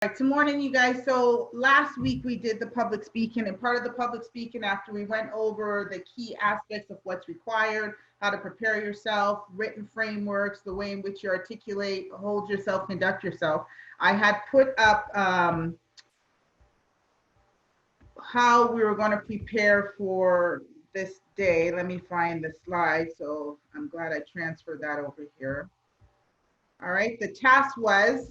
Right, good morning, you guys. So last week we did the public speaking, and part of the public speaking, after we went over the key aspects of what's required, how to prepare yourself, written frameworks, the way in which you articulate, hold yourself, conduct yourself, I had put up how we were going to prepare for this day. Let me find the slide. So I'm glad I transferred that over here. All right, the task was,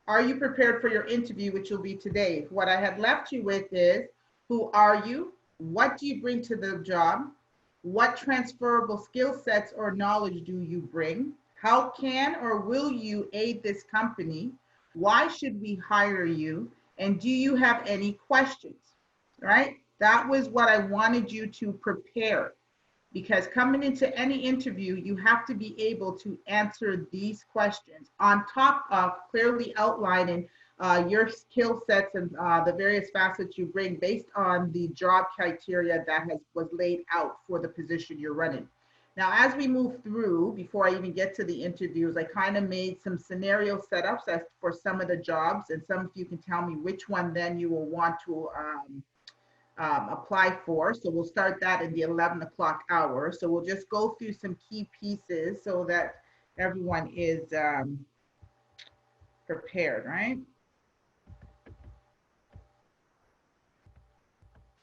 are you prepared for your interview, which will be today? What I had left you with is, who are you? What do you bring to the job? What transferable skill sets or knowledge do you bring? How can or will you aid this company? Why should we hire you? And do you have any questions? Right? That was what I wanted you to prepare, because coming into any interview, you have to be able to answer these questions on top of clearly outlining your skill sets and the various facets you bring based on the job criteria that was laid out for the position you're running. Now, as we move through, before I even get to the interviews, I kind of made some scenario setups as for some of the jobs, and some of you can tell me which one then you will want to apply for. So we'll start that in the 11 o'clock hour. So we'll just go through some key pieces so that everyone is prepared, right?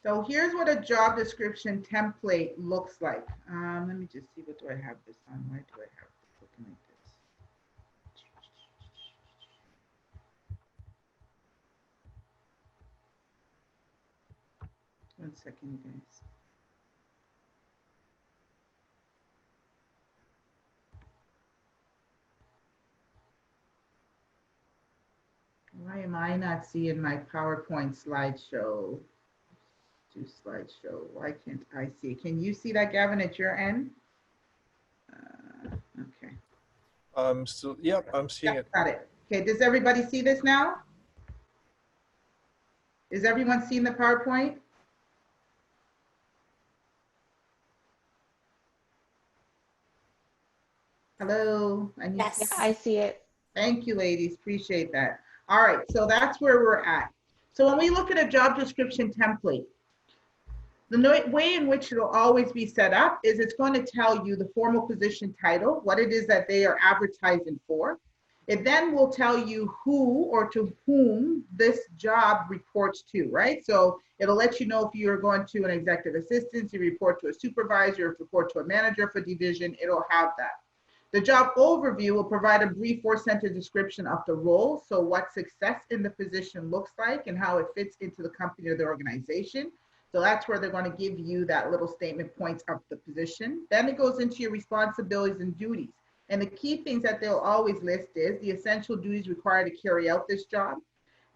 So here's what a job description template looks like. Let me just see, what do I have this on? Why do I have this looking like this? 1 second, you guys. Why am I not seeing my PowerPoint slideshow? Do slideshow. Why can't I see? Can you see that, Gavin, at your end? Okay. Yep, I'm seeing it. Got it. Okay, does everybody see this now? Is everyone seeing the PowerPoint? Hello? Yes. I see it. Thank you, ladies. Appreciate that. All right, so that's where we're at. So when we look at a job description template, the way in which it'll always be set up is it's going to tell you the formal position title, what it is that they are advertising for. It then will tell you who or to whom this job reports to, right? So it'll let you know if you're going to an executive assistant, you report to a supervisor, if you report to a manager for division, it'll have that. The job overview will provide a brief 4-sentence description of the role, so what success in the position looks like and how it fits into the company or the organization. So that's where they're going to give you that little statement points of the position. Then it goes into your responsibilities and duties. And the key things that they'll always list is the essential duties required to carry out this job.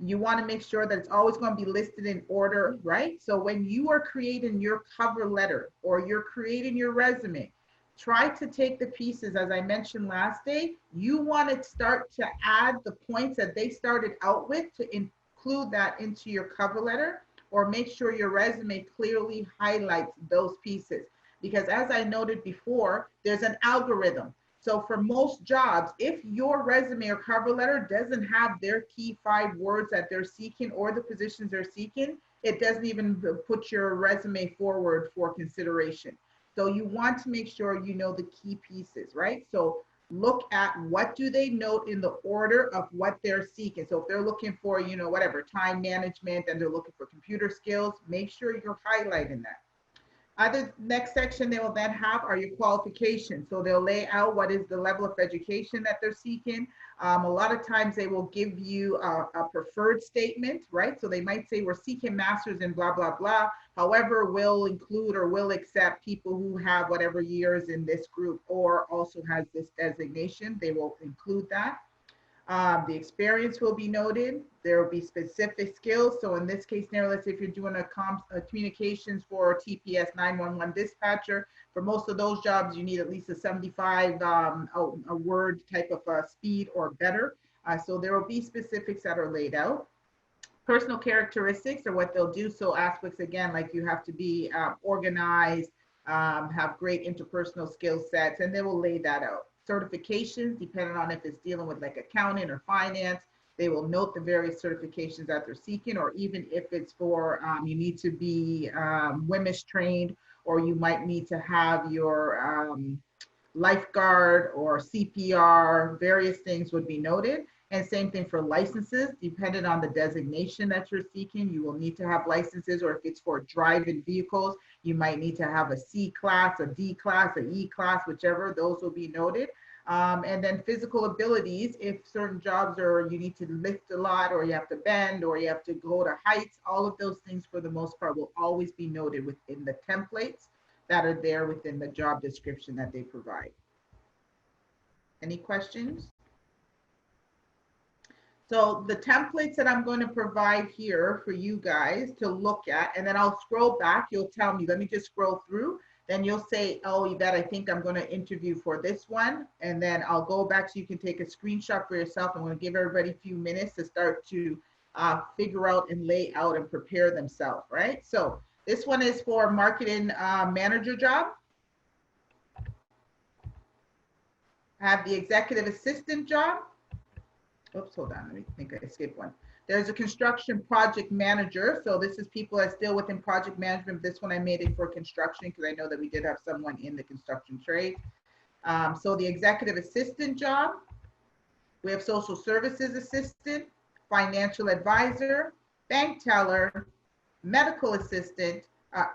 You want to make sure that it's always going to be listed in order, right? So when you are creating your cover letter or you're creating your resume, try to take the pieces, as I mentioned last day, you want to start to add the points that they started out with to include that into your cover letter, or make sure your resume clearly highlights those pieces. Because as I noted before, there's an algorithm. So for most jobs, if your resume or cover letter doesn't have their key 5 words that they're seeking or the positions they're seeking, it doesn't even put your resume forward for consideration. So you want to make sure you know the key pieces, right? So look at what do they note in the order of what they're seeking. So if they're looking for, whatever, time management, and they're looking for computer skills, make sure you're highlighting that. Next section they will then have are your qualifications. So they'll lay out what is the level of education that they're seeking. A lot of times they will give you a preferred statement, right? So they might say we're seeking masters in blah, blah, blah. However, we'll include or will accept people who have whatever years in this group or also has this designation. They will include that. The experience will be noted. There will be specific skills. So in this case, now, let's say if you're doing a communications for TPS 911 dispatcher, for most of those jobs, you need at least a 75 a word type of speed or better. So there will be specifics that are laid out. Personal characteristics are what they'll do. So aspects, again, like you have to be organized, have great interpersonal skill sets, and they will lay that out. Certifications, depending on if it's dealing with like accounting or finance, They will note the various certifications that they're seeking, or even if it's for, you need to be WHMIS trained, or you might need to have your lifeguard or CPR, various things would be noted. And same thing for licenses, depending on the designation that you're seeking, you will need to have licenses, or if it's for driving vehicles, you might need to have a C class, a D class, a E class, whichever, those will be noted. And then physical abilities, if certain jobs are, you need to lift a lot, or you have to bend, or you have to go to heights, all of those things for the most part will always be noted within the templates that are there within the job description that they provide. Any questions? So the templates that I'm going to provide here for you guys to look at, and then I'll scroll back, you'll tell me, let me just scroll through, then you'll say, oh, Yvette, I think I'm going to interview for this one. And then I'll go back so you can take a screenshot for yourself. I'm going to give everybody a few minutes to start to figure out and lay out and prepare themselves, right? So this one is for marketing manager job. I have the executive assistant job. Oops, hold on, let me think I skipped one. There's a construction project manager. So this is people that still within project management. This one I made it for construction because I know that we did have someone in the construction trade. So the executive assistant job, we have social services assistant, financial advisor, bank teller, medical assistant,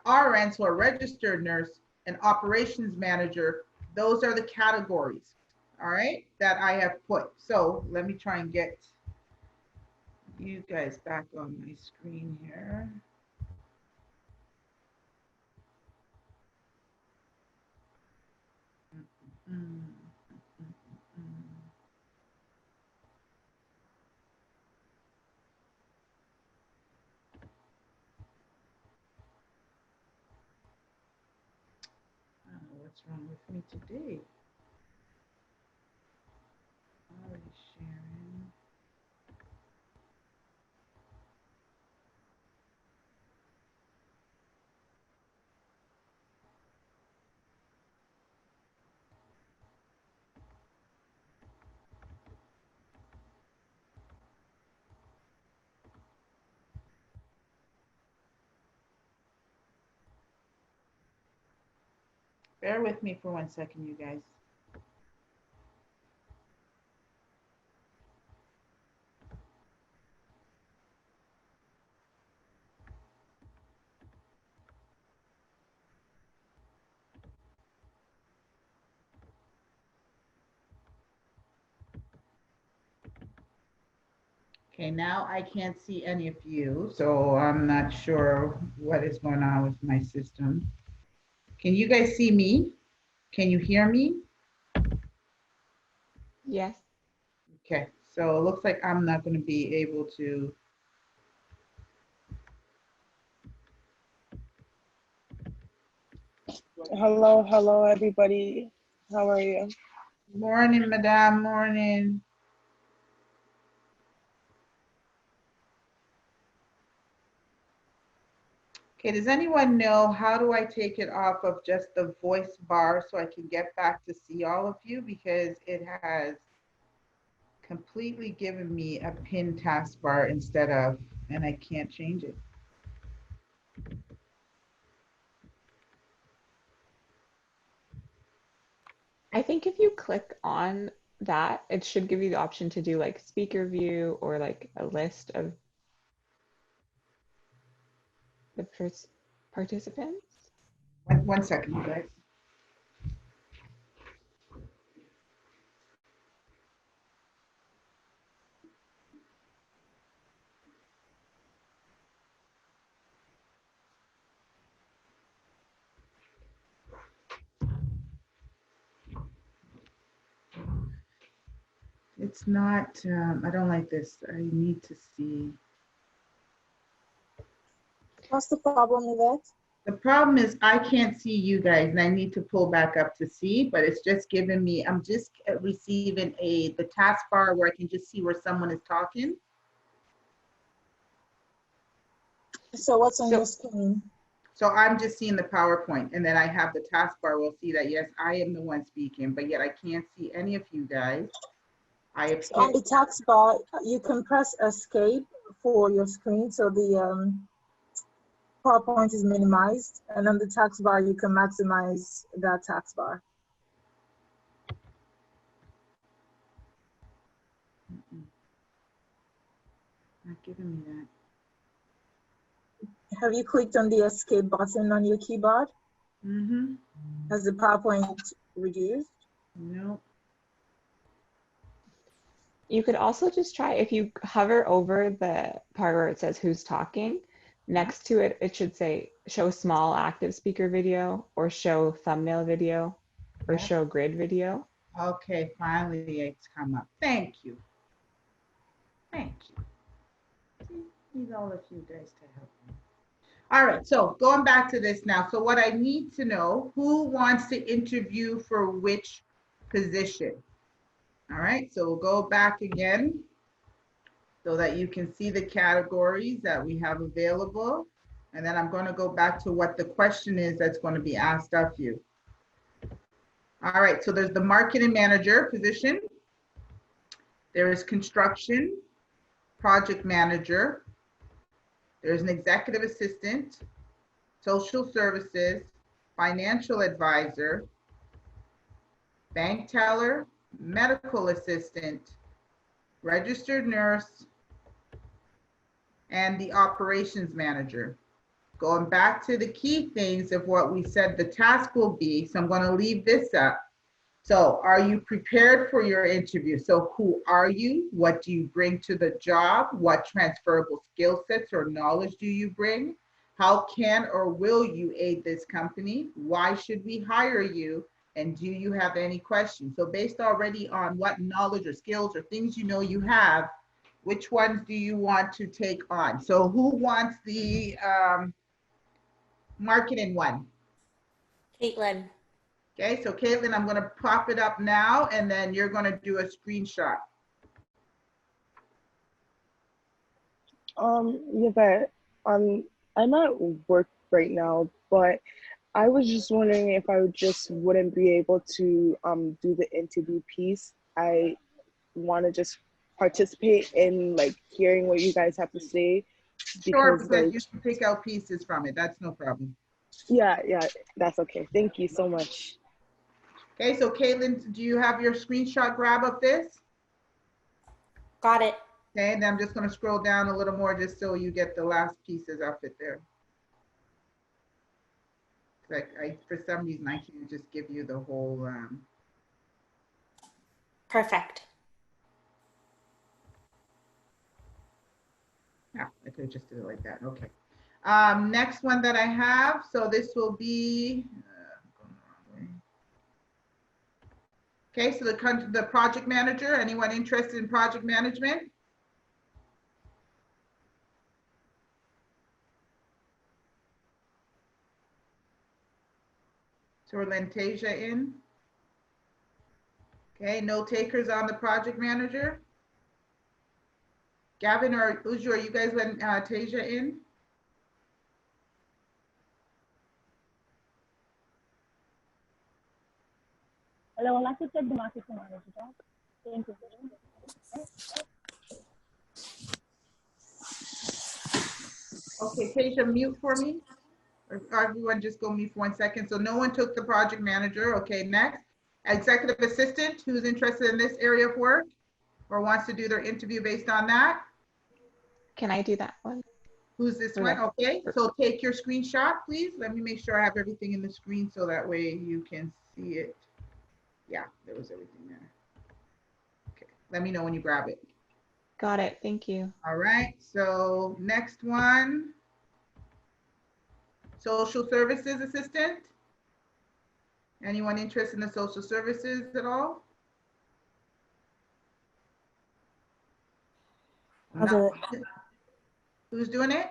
RN, so a registered nurse, and operations manager. Those are the categories, all right, that I have put. So let me try and get you guys back on my screen here. I don't know what's wrong with me today. Already sharing. Bear with me for 1 second, you guys. Okay, now I can't see any of you, so I'm not sure what is going on with my system. Can you guys see me? Can you hear me? Yes. Okay, so it looks like I'm not going to be able to. Hello, everybody. How are you? Morning, madam, morning. Okay, does anyone know how do I take it off of just the voice bar so I can get back to see all of you, because it has completely given me a pin taskbar instead of, and I can't change it. I think if you click on that, it should give you the option to do like speaker view or like a list of the participants. One second, you guys. It's not, I don't like this. I need to see. What's the problem with that? The problem is I can't see you guys and I need to pull back up to see, but it's just giving me, I'm just receiving the taskbar where I can just see where someone is talking. So what's on your screen? So I'm just seeing the PowerPoint, and then I have the taskbar. We'll see that, yes, I am the one speaking, but yet I can't see any of you guys. I So on the tax bar, you can press escape for your screen so the PowerPoint is minimized. And on the tax bar, you can maximize that tax bar. Not giving me that. Have you clicked on the escape button on your keyboard? Mm-hmm. Has the PowerPoint reduced? No. You could also just try, if you hover over the part where it says who's talking, next to it, it should say show small active speaker video or show thumbnail video or Yeah. show grid video. Okay, finally it's come up. Thank you. Thank you. See, need all of you guys to help me. All right, so going back to this now. So what I need to know, who wants to interview for which position? All right, so we'll go back again so that you can see the categories that we have available. And then I'm going to go back to what the question is that's going to be asked of you. All right, so there's the marketing manager position. There is construction, project manager. There's an executive assistant, social services, financial advisor, bank teller, medical assistant, registered nurse, and the operations manager. Going back to the key things of what we said the task will be, so I'm going to leave this up. So are you prepared for your interview? So who are you? What do you bring to the job? What transferable skill sets or knowledge do you bring? How can or will you aid this company? Why should we hire you? And do you have any questions? So based already on what knowledge or skills or things you know you have, which ones do you want to take on? So who wants the marketing one? Caitlin. Okay, so Caitlin, I'm gonna pop it up now and then you're gonna do a screenshot. Yeah, but I'm at work right now, but I was just wondering if I just wouldn't be able to do the interview piece. I want to just participate in like hearing what you guys have to say Sure, because because like you can pick out pieces from it. That's no problem. yeah, that's okay. Thank you so much. Okay, so Caitlin, do you have your screenshot grab of this? Got it. Okay, and I'm just gonna scroll down a little more just so you get the last pieces of it there. Like for some reason, I can't just give you the whole, Perfect. yeah, I could just do it like that, okay. Next one that I have, so this will be, going the wrong way. Okay, so the project manager, anyone interested in project management? So we're Lantasia in. Okay, no takers on the project manager. Gavin or Uju, are you guys letting Tasia in? Hello, I'd like to take the marketing manager job. Thank you. Okay, Tasia, mute for me. Or everyone just go mute for 1 second. So no one took the project manager. Okay, next. Executive assistant, who's interested in this area of work or wants to do their interview based on that? Can I do that one? Who's this Okay. one? Okay, so take your screenshot, please. Let me make sure I have everything in the screen so that way you can see it. Yeah, there was everything there. Okay, let me know when you grab it. Got it. Thank you. All right, so next one. Social services assistant. Anyone interested in the social services at all? I'll do No. Who's doing it?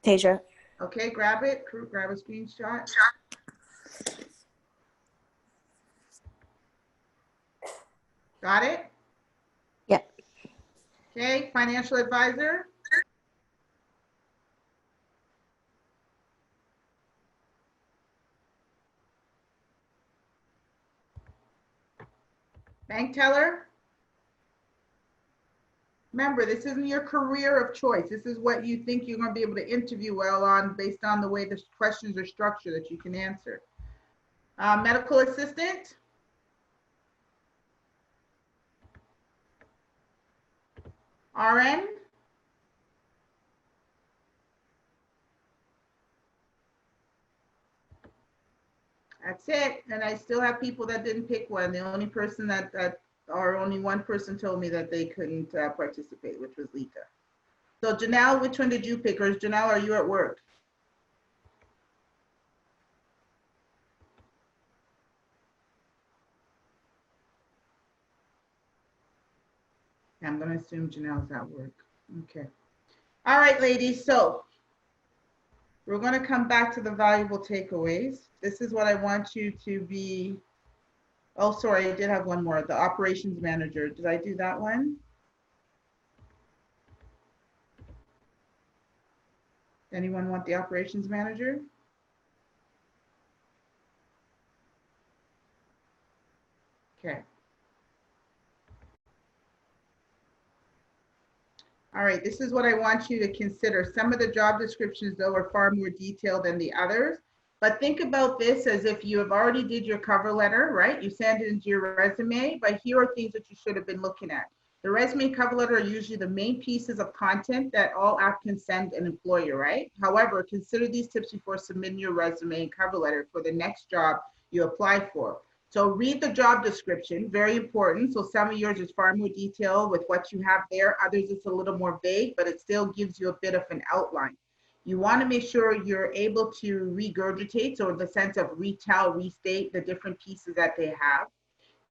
Tasia. Okay, grab it. Grab a screenshot. Got it? Yep. Okay, financial advisor. Bank teller. Remember, this isn't your career of choice. This is what you think you're going to be able to interview well on based on the way the questions are structured that you can answer. Medical assistant. RN. That's it. And I still have people that didn't pick one. The only person or only one person told me that they couldn't participate, which was Lita. So Janelle, which one did you pick? Or Janelle, are you at work? I'm going to assume Janelle's at work. Okay. All right, ladies. So we're going to come back to the valuable takeaways. This is what I want you to be. Oh, sorry, I did have one more. The operations manager. Did I do that one? Anyone want the operations manager? Okay. All right, this is what I want you to consider. Some of the job descriptions, though, are far more detailed than the others. But think about this as if you have already did your cover letter, right? You send it into your resume, but here are things that you should have been looking at. The resume and cover letter are usually the main pieces of content that all applicants send an employer, right? However, consider these tips before submitting your resume and cover letter for the next job you apply for. So read the job description, very important. So some of yours is far more detailed with what you have there. Others it's a little more vague, but it still gives you a bit of an outline. You want to make sure you're able to regurgitate, so in the sense of retell, restate the different pieces that they have.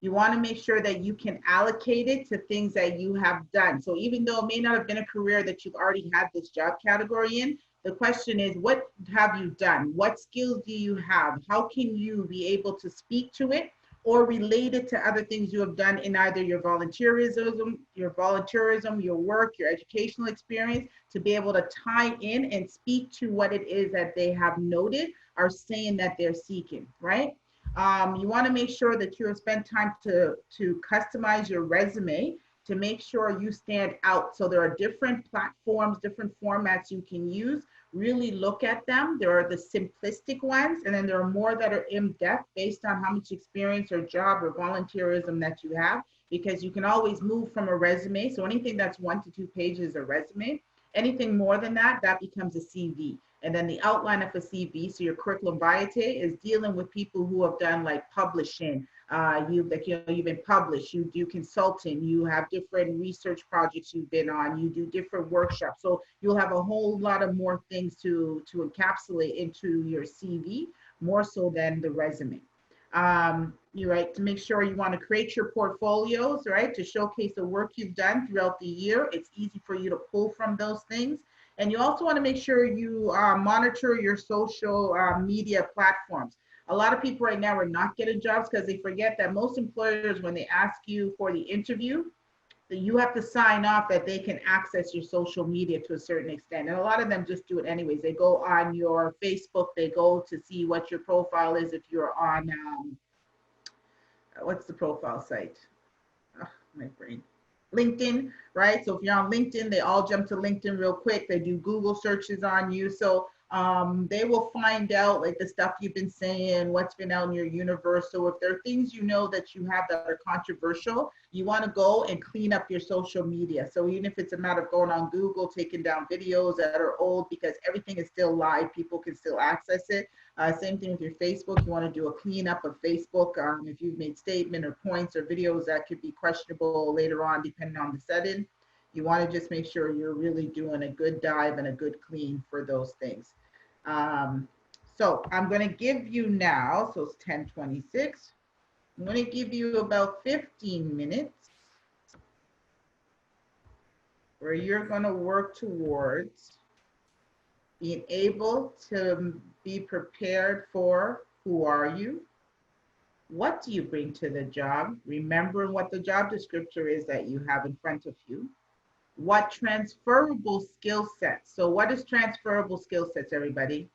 You want to make sure that you can allocate it to things that you have done. So even though it may not have been a career that you've already had this job category in, the question is, what have you done? What skills do you have? How can you be able to speak to it or relate it to other things you have done in either your volunteerism, your work, your educational experience, to be able to tie in and speak to what it is that they have noted or saying that they're seeking, right? You want to make sure that you have spent time to customize your resume to make sure you stand out. So there are different platforms, different formats you can use. Really look at them. There are the simplistic ones, and then there are more that are in depth based on how much experience or job or volunteerism that you have, because you can always move from a resume. So anything that's 1 to 2 pages is a resume. Anything more than that, that becomes a CV. And then the outline of a CV, so your curriculum vitae, is dealing with people who have done like publishing. You've been published, you do consulting, you have different research projects you've been on, you do different workshops. So you'll have a whole lot of more things to encapsulate into your CV, more so than the resume. You're right, to make sure you want to create your portfolios, right, to showcase the work you've done throughout the year. It's easy for you to pull from those things. And you also want to make sure you monitor your social media platforms. A lot of people right now are not getting jobs because they forget that most employers, when they ask you for the interview, that you have to sign off that they can access your social media to a certain extent. And a lot of them just do it anyways. They go on your Facebook, they go to see what your profile is if you're on, what's the profile site? Oh, my brain. LinkedIn, right? So if you're on LinkedIn, they all jump to LinkedIn real quick. They do Google searches on you. So they will find out like the stuff you've been saying, what's been out in your universe. So if there are things you know that you have that are controversial, you want to go and clean up your social media. So even if it's a matter of going on Google, taking down videos that are old, because everything is still live, people can still access it. Same thing with your Facebook. You want to do a cleanup of Facebook. If you've made statement or points or videos that could be questionable later on, depending on the setting, you want to just make sure you're really doing a good dive and a good clean for those things. So I'm going to give you now, so it's 10:26. I'm going to give you about 15 minutes where you're going to work towards being able to be prepared for who are you? What do you bring to the job? Remember what the job description is that you have in front of you. What transferable skill sets? So what is transferable skill sets, everybody?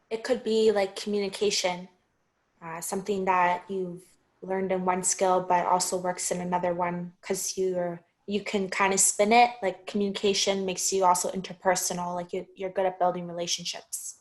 It could be like communication. something that you've learned in one skill but also works in another one, because you can kind of spin it. Like communication makes you also interpersonal, like you're good at building relationships.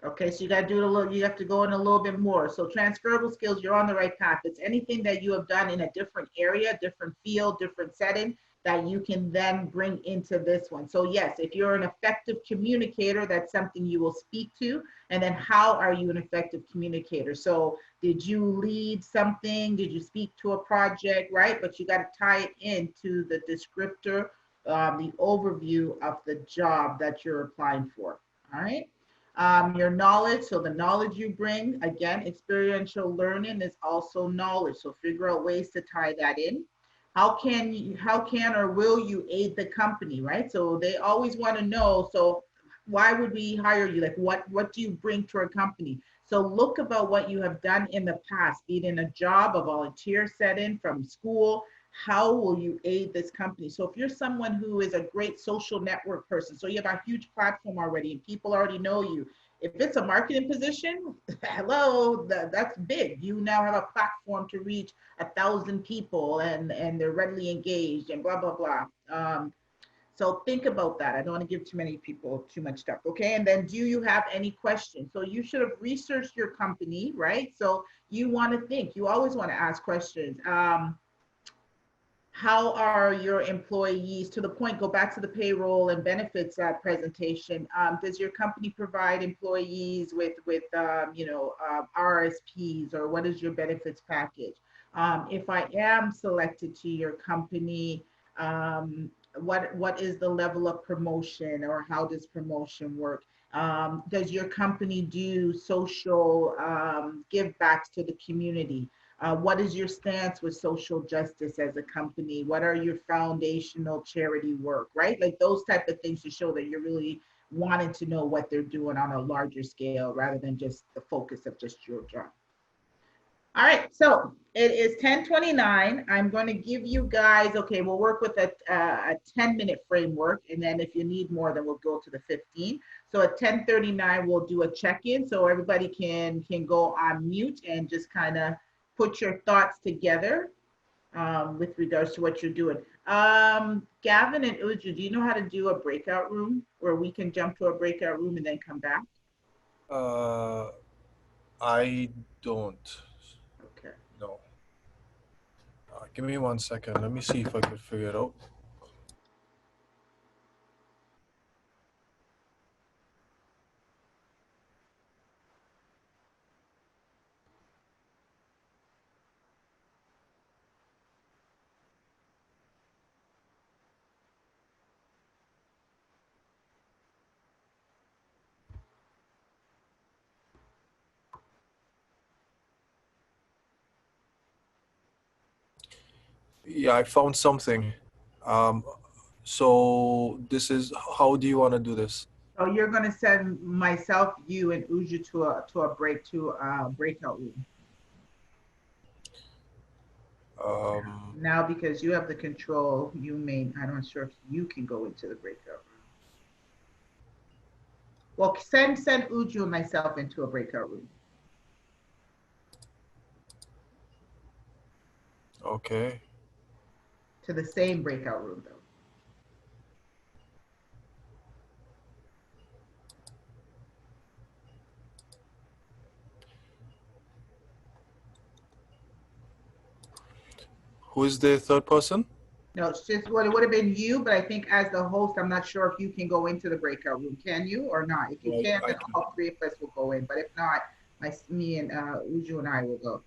Okay, so you got to do it a little, you have to go in a little bit more. So transferable skills, you're on the right path. It's anything that you have done in a different area, different field, different setting that you can then bring into this one. So yes, if you're an effective communicator, that's something you will speak to. And then how are you an effective communicator? So did you lead something? Did you speak to a project, right? But you got to tie it into the descriptor, the overview of the job that you're applying for, all right? Your knowledge, so the knowledge you bring, again, experiential learning is also knowledge. So figure out ways to tie that in. How can or will you aid the company, right? So they always want to know, so why would we hire you? Like what do you bring to our company? So look about what you have done in the past, be it in a job, a volunteer setting, from school. How will you aid this company? So if you're someone who is a great social network person, so you have a huge platform already and people already know you. If it's a marketing position, hello, that's big. You now have a platform to reach 1,000 people and they're readily engaged and blah, blah, blah. So think about that. I don't want to give too many people too much stuff, okay? And then do you have any questions? So you should have researched your company, right? So you want to think, you always want to ask questions. How are your employees, to the point, go back to the payroll and benefits presentation. Does your company provide employees with RSPs, or what is your benefits package? If I am selected to your company, what is the level of promotion, or how does promotion work? Does your company do social give backs to the community? What is your stance with social justice as a company? What are your foundational charity work, right? Like those type of things to show that you're really wanting to know what they're doing on a larger scale rather than just the focus of just your job. All right, so it is 10:29. I'm going to give you guys, okay, we'll work with a 10-minute framework, and then if you need more, then we'll go to the 15. So at 10:39, we'll do a check-in so everybody can go on mute and just kind of put your thoughts together with regards to what you're doing. Gavin and Uju, do you know how to do a breakout room where we can jump to a breakout room and then come back? I don't. Okay. No. Give me 1 second. Let me see if I could figure it out. Yeah, I found something. So this is, how do you want to do this? So you're going to send myself, you, and Uju to a breakout room. Now, because you have the control, I'm not sure if you can go into the breakout room. Well, send Uju and myself into a breakout room. Okay. To the same breakout room, though. Who is the third person? No, it's just what it would have been you, but I think as the host, I'm not sure if you can go into the breakout room. Can you or not? If you can, then all three of us will go in. But if not, me and Uju and I will go.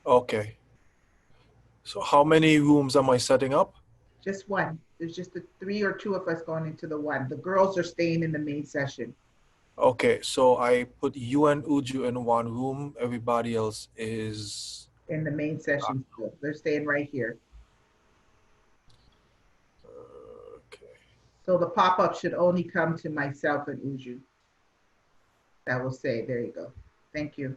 Okay. So how many rooms am I setting up? Just one. There's just the 3 or 2 of us going into the one. The girls are staying in the main session. Okay, so I put you and Uju in one room. Everybody else is In the main session. They're staying right here. okay. So the pop-up should only come to myself and Uju. That will say, there you go. Thank you.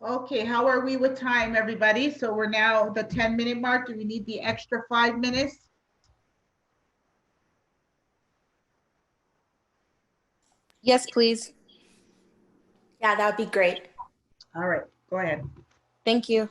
Okay, how are we with time, everybody? So we're now the 10-minute mark. Do we need the extra 5 minutes? Yes, please. Yeah, that would be great. All right, go ahead. Thank you.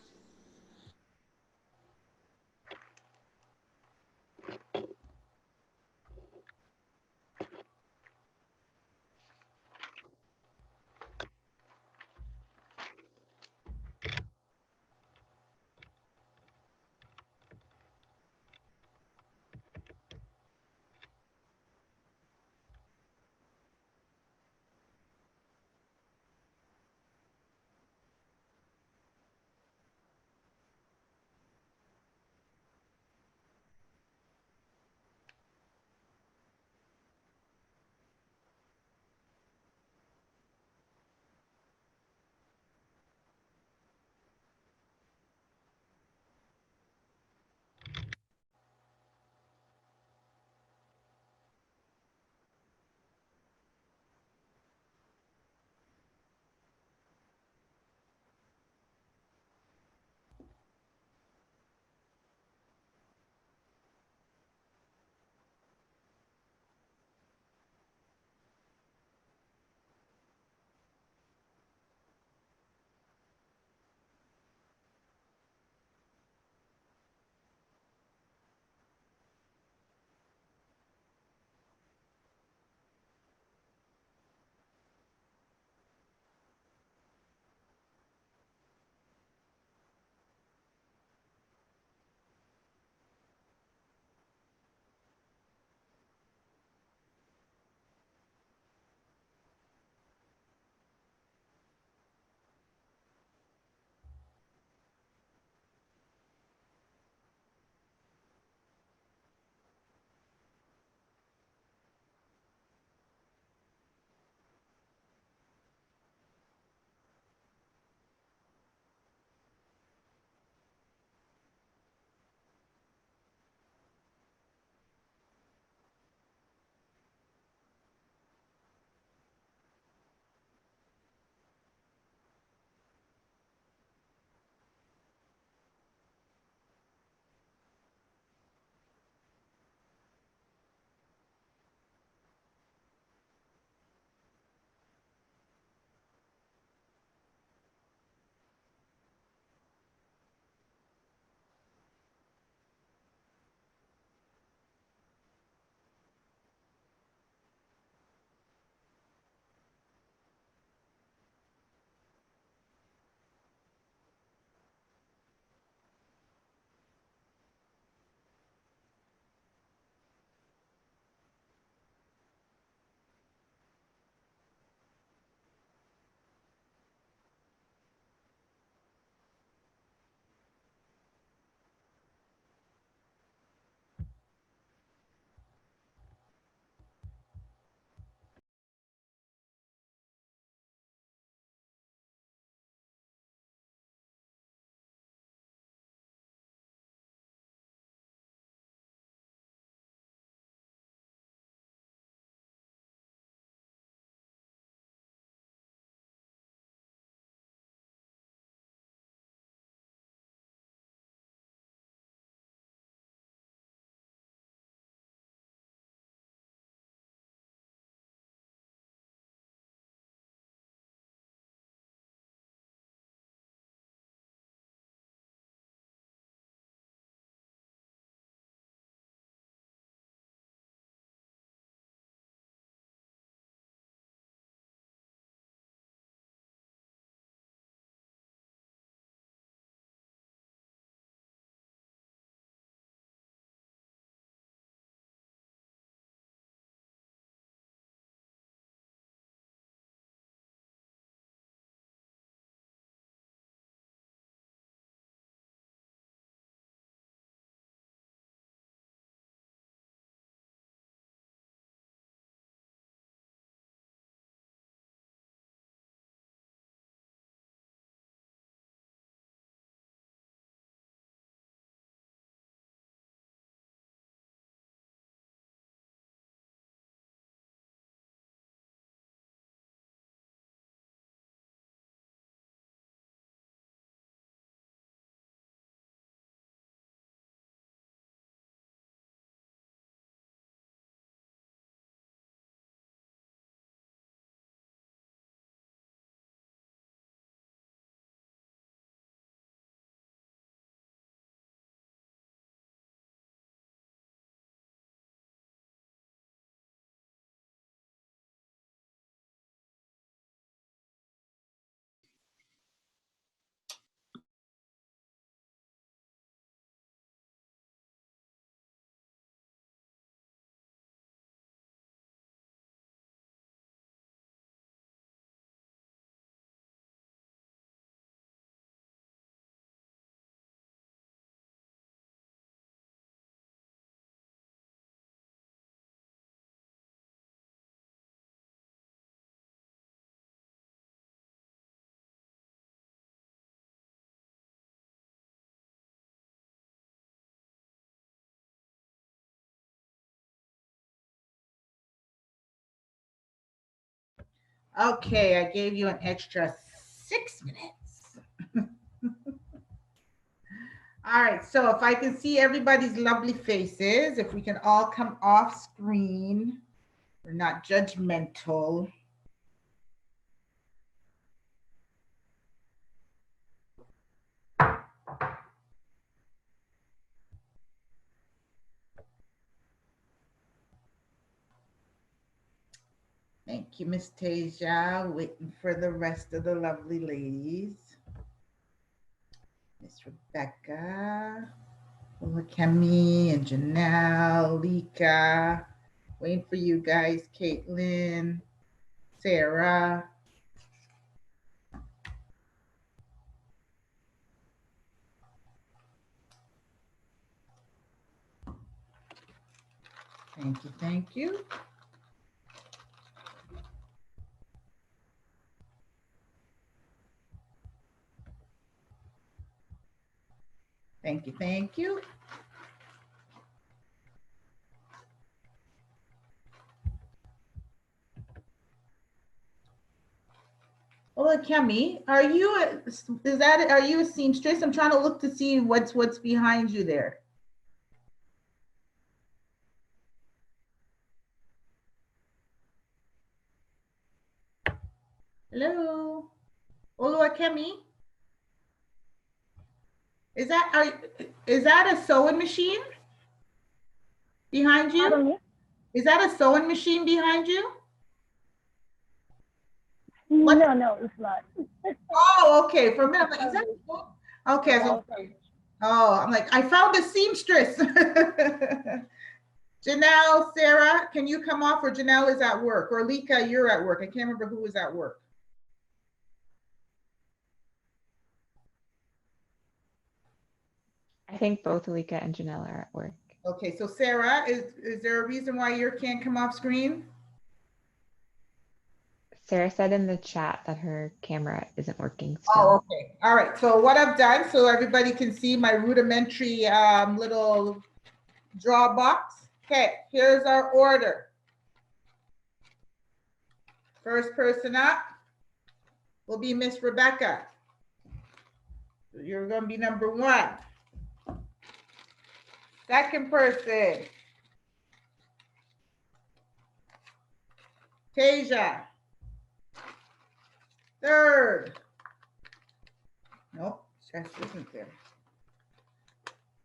Okay, I gave you an extra 6 minutes. All right, so if I can see everybody's lovely faces, if we can all come off screen, we're not judgmental. Thank you, Miss Tasia. Waiting for the rest of the lovely ladies. Miss Rebecca, Kemi, and Janelle, Lika. Waiting for you guys, Caitlin, Sarah. Thank you, thank you. Thank you, thank you. Oh, Kemi, are you a seamstress? I'm trying to look to see what's behind you there. Hello, Oluwakemi. Is that a sewing machine behind you? Pardon me? Is that a sewing machine behind you? What? No, it's not. Oh, okay. For a minute, I'm like, is that? Okay. So, oh, I'm like, I found a seamstress. Janelle, Sarah, can you come off, or Janelle is at work, or Lika, you're at work. I can't remember who was at work. I think both Alika and Janelle are at work. Okay, so Sarah, is there a reason why you can't come off screen? Sarah said in the chat that her camera isn't working still. Oh, okay. All right. So what I've done, so everybody can see my rudimentary little draw box. Okay, here's our order. First person up will be Miss Rebecca. You're going to be number 1. Second person, Tasia. Third, nope, Jess isn't there.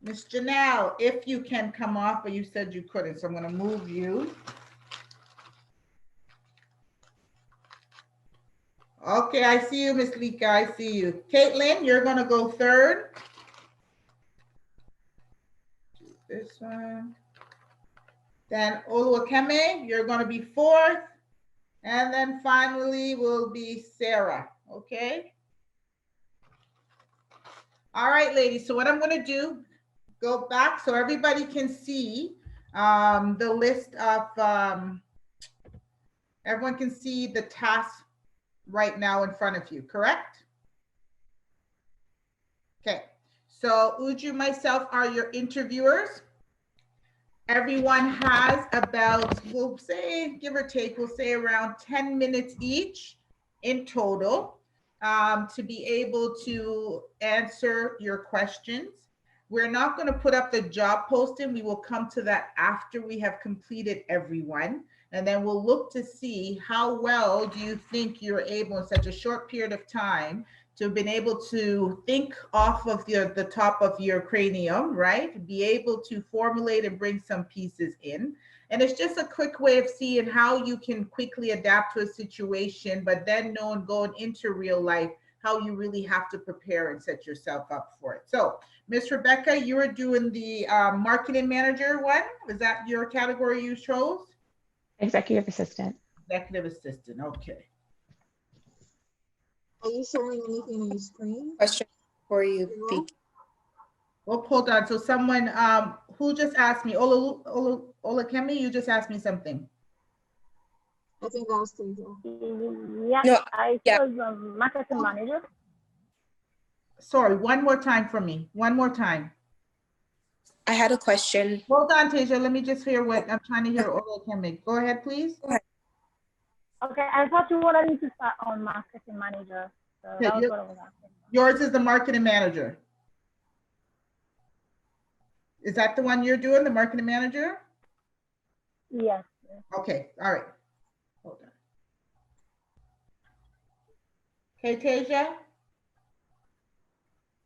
Miss Janelle, if you can come off, but you said you couldn't, so I'm going to move you. Okay, I see you, Miss Lika, I see you. Caitlin, you're going to go third. This one. Then Oluwakemi, you're going to be 4th. And then finally will be Sarah, okay? All right, ladies, so what I'm going to do, go back so everybody can see the list of, everyone can see the tasks right now in front of you, correct? Okay, so Uju, myself are your interviewers. Everyone has about, we'll say, give or take, we'll say around 10 minutes each in total to be able to answer your questions. We're not going to put up the job posting. We will come to that after we have completed everyone. And then we'll look to see how well do you think you're able in such a short period of time to have been able to think off of the top of your cranium, right? Be able to formulate and bring some pieces in. And it's just a quick way of seeing how you can quickly adapt to a situation, but then knowing going into real life, how you really have to prepare and set yourself up for it. So, Miss Rebecca, you were doing the marketing manager one. Was that your category you chose? Executive assistant. Executive assistant, okay. Are you showing anything on your screen? Question for you, Vicky. Well, hold on. So someone who just asked me, Olakemi, you just asked me something. I think that was Tasia. Yeah, No, I yeah. was marketing manager. Sorry, one more time for me. One more time. I had a question. Hold on, Tasia. Let me just hear what I'm trying to hear. Olakemi, go ahead, please. Go ahead. Okay, I thought you wanted me to start on marketing manager. So Okay, that was what I was asking. yours is the marketing manager. Is that the one you're doing, the marketing manager? Yes. Okay, all right. Hold on. Okay, Tasia?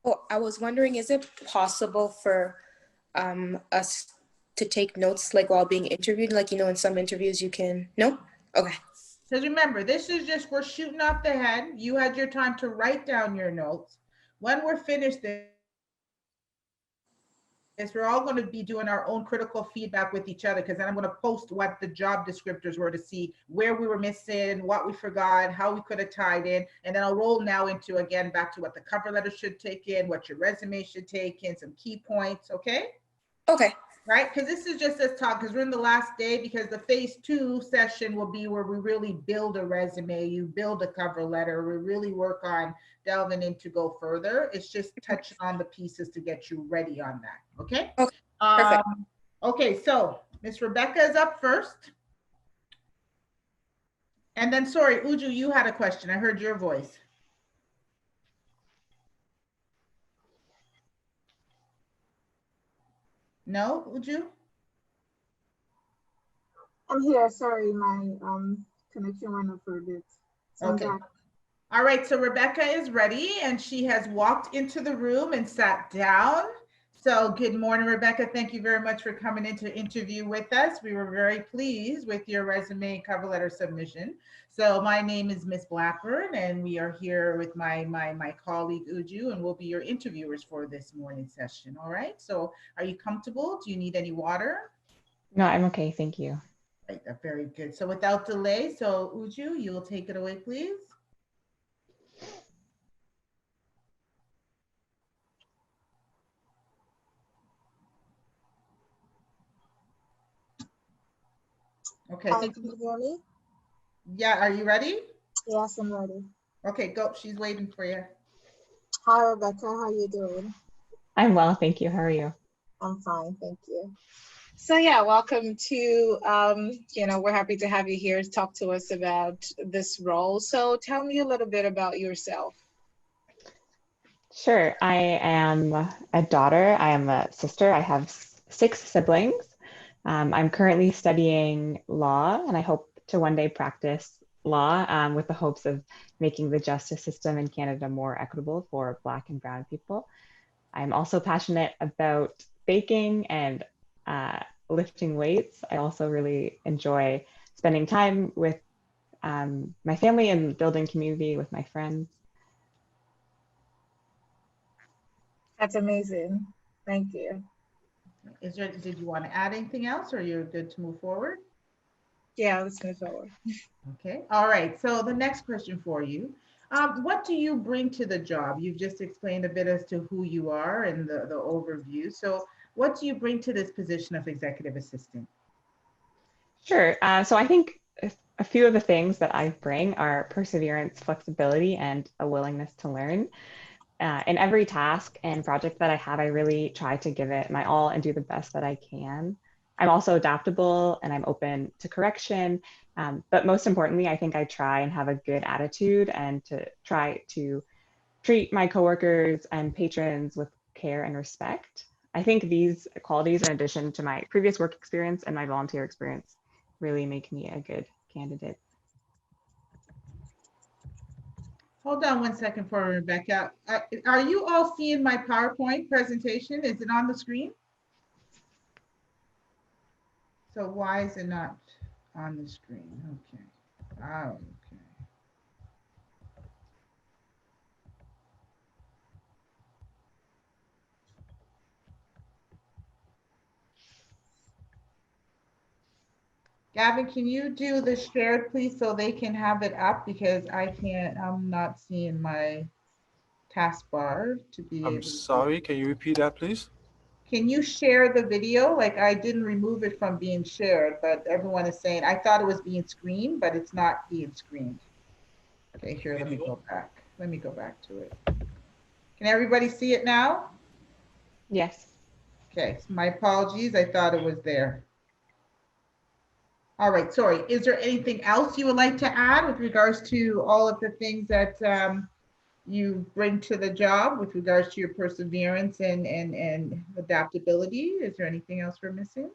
Oh, I was wondering, is it possible for us to take notes like while being interviewed? Like, you know, in some interviews you can, no? Okay. Because remember, this is just, we're shooting off the head. You had your time to write down your notes. When we're finished this, we're all going to be doing our own critical feedback with each other, because then I'm going to post what the job descriptors were to see where we were missing, what we forgot, how we could have tied in. And then I'll roll now into, again, back to what the cover letter should take in, what your resume should take in, some key points, okay? Okay. Right? Because this is just us talk, because we're in the last day, because the phase 2 session will be where we really build a resume, you build a cover letter, we really work on delving in to go further. It's just touching on the pieces to get you ready on that, okay? Okay, perfect. Okay, so Miss Rebecca is up first. And then, sorry, Uju, you had a question. I heard your voice. No, Uju? I'm here. Sorry, my connection went up for a bit. So I'm Okay. back. All right, so Rebecca is ready and she has walked into the room and sat down. So good morning, Rebecca. Thank you very much for coming in to interview with us. We were very pleased with your resume and cover letter submission. So my name is Miss Blackburn and we are here with my colleague Uju, and we'll be your interviewers for this morning session. All right, so are you comfortable? Do you need any water? No, I'm okay. Thank you. Right, very good. So without delay, so Uju, you'll take it away, please. Okay, Hi, can you hear me? yeah, are you ready? Yes, I'm ready. Okay, go. She's waiting for you. Hi, Rebecca. How you doing? I'm well, thank you. How are you? I'm fine, thank you. So yeah, welcome to, you know, we're happy to have you here to talk to us about this role. So tell me a little bit about yourself. Sure. I am a daughter. I am a sister. I have 6 siblings. I'm currently studying law, and I hope to one day practice law with the hopes of making the justice system in Canada more equitable for Black and Brown people. I'm also passionate about baking and lifting weights. I also really enjoy spending time with my family and building community with my friends. That's amazing. Thank you. Did you want to add anything else, or you're good to move forward? Yeah, let's move forward. Okay, all right. So the next question for you, what do you bring to the job? You've just explained a bit as to who you are and the overview. So what do you bring to this position of executive assistant? Sure. So I think a few of the things that I bring are perseverance, flexibility, and a willingness to learn. In every task and project that I have, I really try to give it my all and do the best that I can. I'm also adaptable and I'm open to correction. But most importantly, I think I try and have a good attitude and to try to treat my coworkers and patrons with care and respect. I think these qualities, in addition to my previous work experience and my volunteer experience, really make me a good candidate. Hold on one second for Rebecca. Are you all seeing my PowerPoint presentation? Is it on the screen? So why is it not on the screen? Okay. Oh, okay. Gavin, can you do the shared, please, so they can have it up, because I can't, I'm not seeing my taskbar to be able I'm to. sorry, can you repeat that, please? Can you share the video? Like, I didn't remove it from being shared, but everyone is saying, I thought it was being screened, but it's not being screened. Okay, here, let me go back. Let me go back to it. Can everybody see it now? Yes. Okay, so my apologies. I thought it was there. All right, sorry. Is there anything else you would like to add with regards to all of the things that you bring to the job with regards to your perseverance and adaptability? Is there anything else we're missing?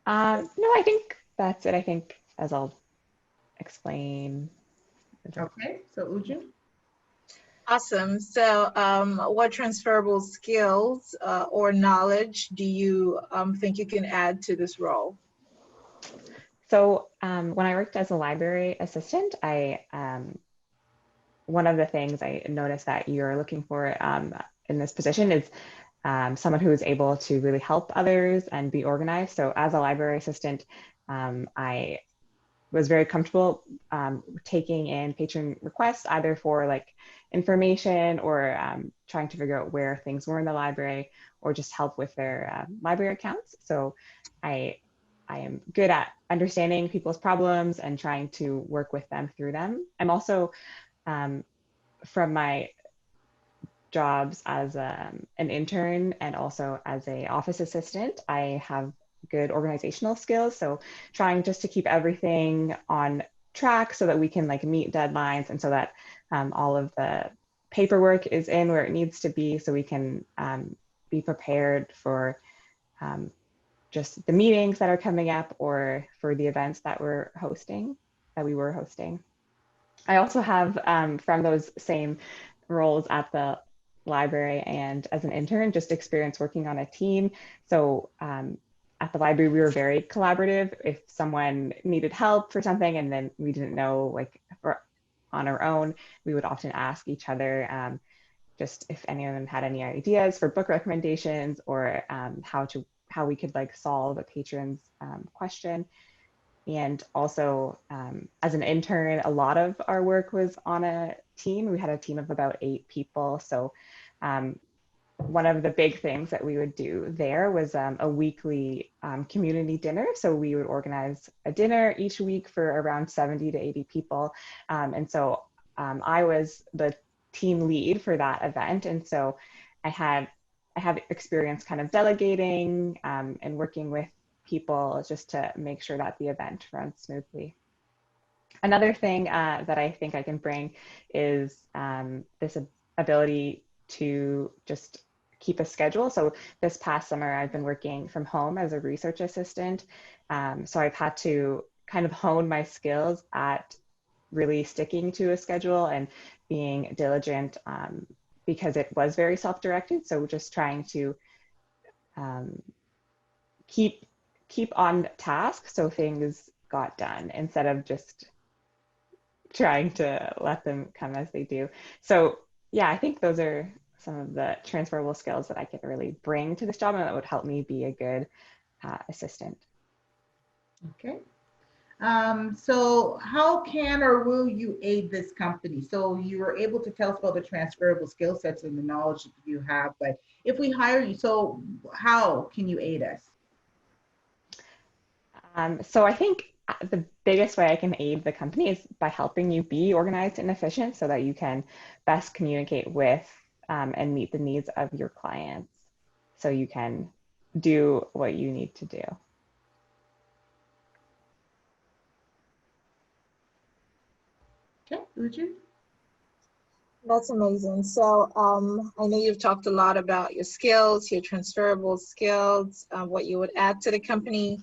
No, I think that's it. I think as I'll explain. Okay, so Ujun? Awesome. So, what transferable skills or knowledge do you think you can add to this role? So when I worked as a library assistant, one of the things I noticed that you're looking for in this position is someone who is able to really help others and be organized. So as a library assistant, I was very comfortable taking in patron requests, either for like information or trying to figure out where things were in the library, or just help with their library accounts. So I am good at understanding people's problems and trying to work with them through them. I'm also, from my jobs as an intern and also as an office assistant, I have good organizational skills. So trying just to keep everything on track so that we can like meet deadlines, and so that all of the paperwork is in where it needs to be, so we can be prepared for just the meetings that are coming up or for the events that we were hosting. I also have, from those same roles at the library and as an intern, just experience working on a team. So at the library, we were very collaborative. If someone needed help for something and then we didn't know, like on our own, we would often ask each other just if anyone had any ideas for book recommendations, or how we could like solve a patron's question. And also as an intern, a lot of our work was on a team. We had a team of about 8 people. So one of the big things that we would do there was a weekly community dinner. So we would organize a dinner each week for around 70 to 80 people. And so I was the team lead for that event. And so I have experience kind of delegating and working with people just to make sure that the event runs smoothly. Another thing that I think I can bring is this ability to just keep a schedule. So this past summer, I've been working from home as a research assistant. So I've had to kind of hone my skills at really sticking to a schedule and being diligent, because it was very self-directed. So just trying to keep on task so things got done instead of just trying to let them come as they do. So yeah, I think those are some of the transferable skills that I could really bring to this job and that would help me be a good assistant. Okay. So how can or will you aid this company? So you were able to tell us about the transferable skill sets and the knowledge that you have, but if we hire you, so how can you aid us? So I think the biggest way I can aid the company is by helping you be organized and efficient so that you can best communicate with and meet the needs of your clients, so you can do what you need to do. Okay, Ujun? That's amazing. So I know you've talked a lot about your skills, your transferable skills, what you would add to the company.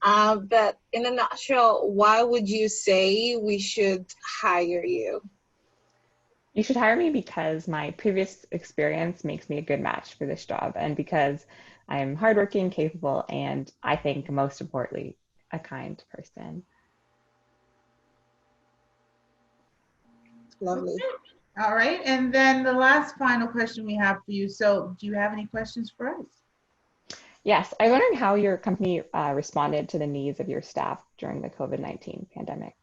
But in a nutshell, why would you say we should hire you? You should hire me because my previous experience makes me a good match for this job, and because I'm hardworking, capable, and I think most importantly, a kind person. Lovely. All right, and then the last final question we have for you. So do you have any questions for us? Yes, I was wondering how your company responded to the needs of your staff during the COVID-19 pandemic.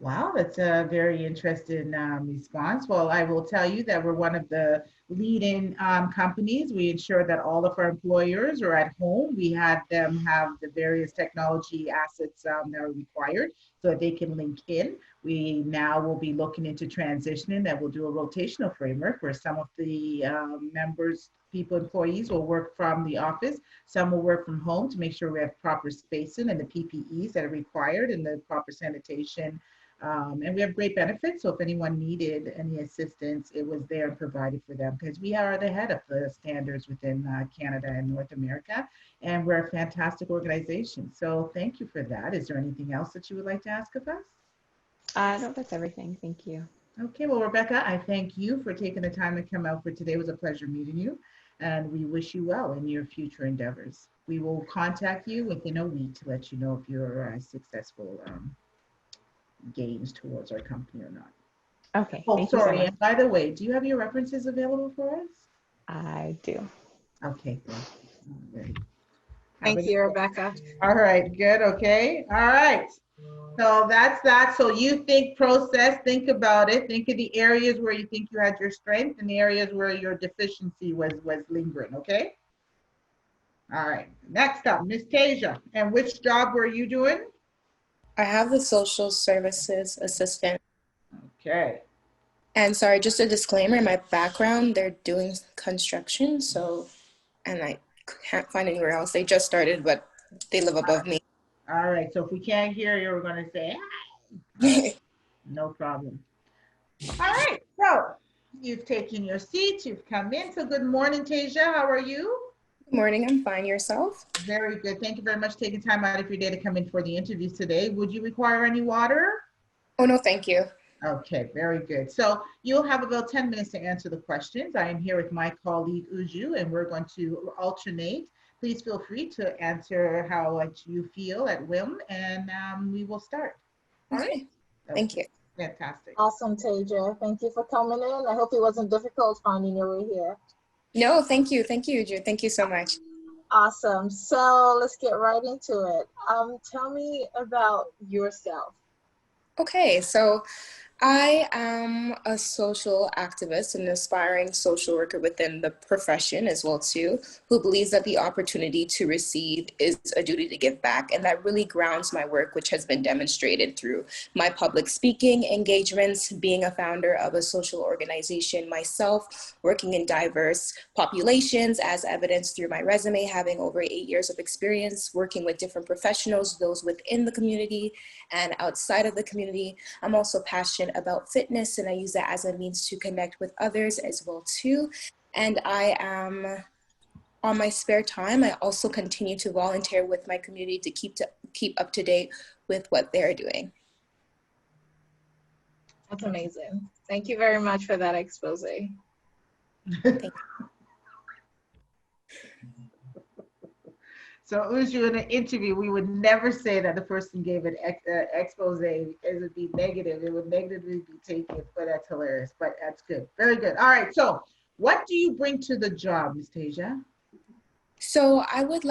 Wow, that's a very interesting response. Well, I will tell you that we're one of the leading companies. We ensure that all of our employers are at home. We had them have the various technology assets that are required so that they can link in. We now will be looking into transitioning, that we'll do a rotational framework where some of the members, people, employees will work from the office, some will work from home to make sure we have proper spacing and the PPEs that are required and the proper sanitation. And we have great benefits. So if anyone needed any assistance, it was there and provided for them, because we are the head of the standards within Canada and North America. And we're a fantastic organization. So thank you for that. Is there anything else that you would like to ask of us? No, that's everything. Thank you. Okay, well, Rebecca, I thank you for taking the time to come out for today. It was a pleasure meeting you, and we wish you well in your future endeavors. We will contact you within a week to let you know if you're successful gains towards our company or not. Okay. Oh, Thank you so sorry. much. And by the way, do you have your references available for us? I do. Okay, good. All right. Thank you, Rebecca. All right, good, okay. All right. So that's that. So you think process, think about it. Think of the areas where you think you had your strength and the areas where your deficiency was lingering, okay? All right, next up, Miss Tasia. And which job were you doing? I have the social services assistant. Okay. And sorry, just a disclaimer, in my background, they're doing construction, so, and I can't find anywhere else. They just started, but they live above me. All right, so if we can't hear you, we're gonna say, hi. No problem. All right, so you've taken your seats, you've come in. So good morning, Tasia, how are you? Good morning, I'm fine. Yourself? Very good. Thank you very much for taking time out of your day to come in for the interview today. Would you require any water? Oh, no, thank you. Okay, very good. So you'll have about 10 minutes to answer the questions. I am here with my colleague Uju, and we're going to alternate. Please feel free to answer how you feel at whim, and we will start. All right? Okay. Thank you. Fantastic. Awesome, Tasia. Thank you for coming in. I hope it wasn't difficult finding your way here. No, thank you. Thank you, Drew. Thank you so much. Awesome. So let's get right into it. Tell me about yourself. Okay, so I am a social activist and aspiring social worker within the profession as well too, who believes that the opportunity to receive is a duty to give back. And that really grounds my work, which has been demonstrated through my public speaking engagements, being a founder of a social organization myself, working in diverse populations as evidenced through my resume, having over 8 years of experience working with different professionals, those within the community and outside of the community. I'm also passionate about fitness, and I use that as a means to connect with others as well too. And I am, on my spare time, I also continue to volunteer with my community to keep up to date with what they're doing. That's amazing. Thank you very much for that expose. Thank you. So Uju, in an interview, we would never say that the person gave an expose, it would be negative. It would negatively be taken, but that's hilarious, but that's good. Very good. All right, so what do you bring to the job, Ms. Tasia? So I would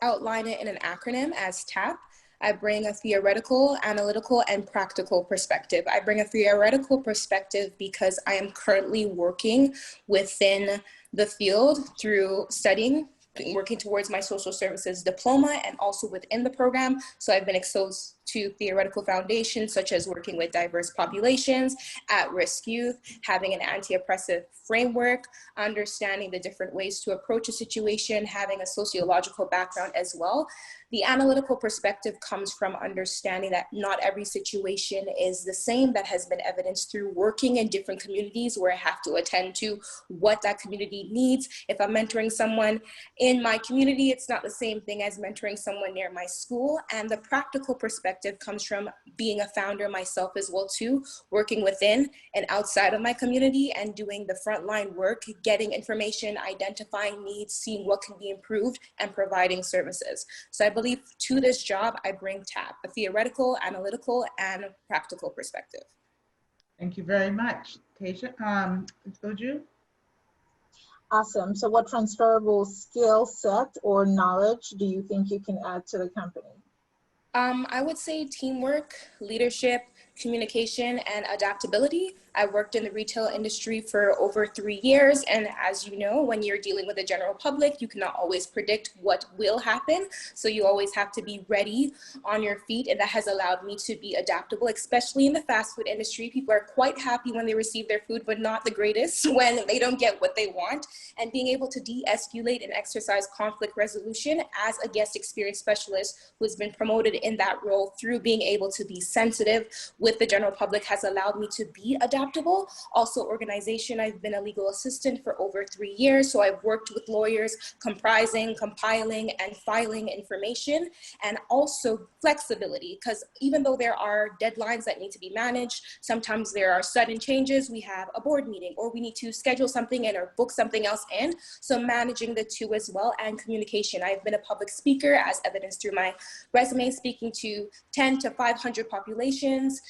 outline it in an acronym as TAP. I bring a theoretical, analytical, and practical perspective. I bring a theoretical perspective because I am currently working within the field through studying, working towards my social services diploma and also within the program. So I've been exposed to theoretical foundations such as working with diverse populations, at-risk youth, having an anti-oppressive framework, understanding the different ways to approach a situation, having a sociological background as well. The analytical perspective comes from understanding that not every situation is the same. That has been evidenced through working in different communities where I have to attend to what that community needs. If I'm mentoring someone in my community, it's not the same thing as mentoring someone near my school. And the practical perspective comes from being a founder myself as well too, working within and outside of my community and doing the frontline work, getting information, identifying needs, seeing what can be improved, and providing services. So I believe to this job, I bring TAP, a theoretical, analytical, and practical perspective. Thank you very much. Tasia, Uju? Awesome. So what transferable skill set or knowledge do you think you can add to the company? I would say teamwork, leadership, communication, and adaptability. I worked in the retail industry for over 3 years. And as you know, when you're dealing with the general public, you cannot always predict what will happen. So you always have to be ready on your feet. And that has allowed me to be adaptable, especially in the fast food industry. People are quite happy when they receive their food, but not the greatest when they don't get what they want. And being able to de-escalate and exercise conflict resolution as a guest experience specialist who's been promoted in that role through being able to be sensitive with the general public has allowed me to be adaptable. Also organization, I've been a legal assistant for over 3 years. So I've worked with lawyers comprising, compiling, and filing information, and also flexibility, because even though there are deadlines that need to be managed, sometimes there are sudden changes. We have a board meeting or we need to schedule something in or book something else in. So managing the two as well, and communication. I've been a public speaker as evidenced through my resume, speaking to 10 to 500 populations,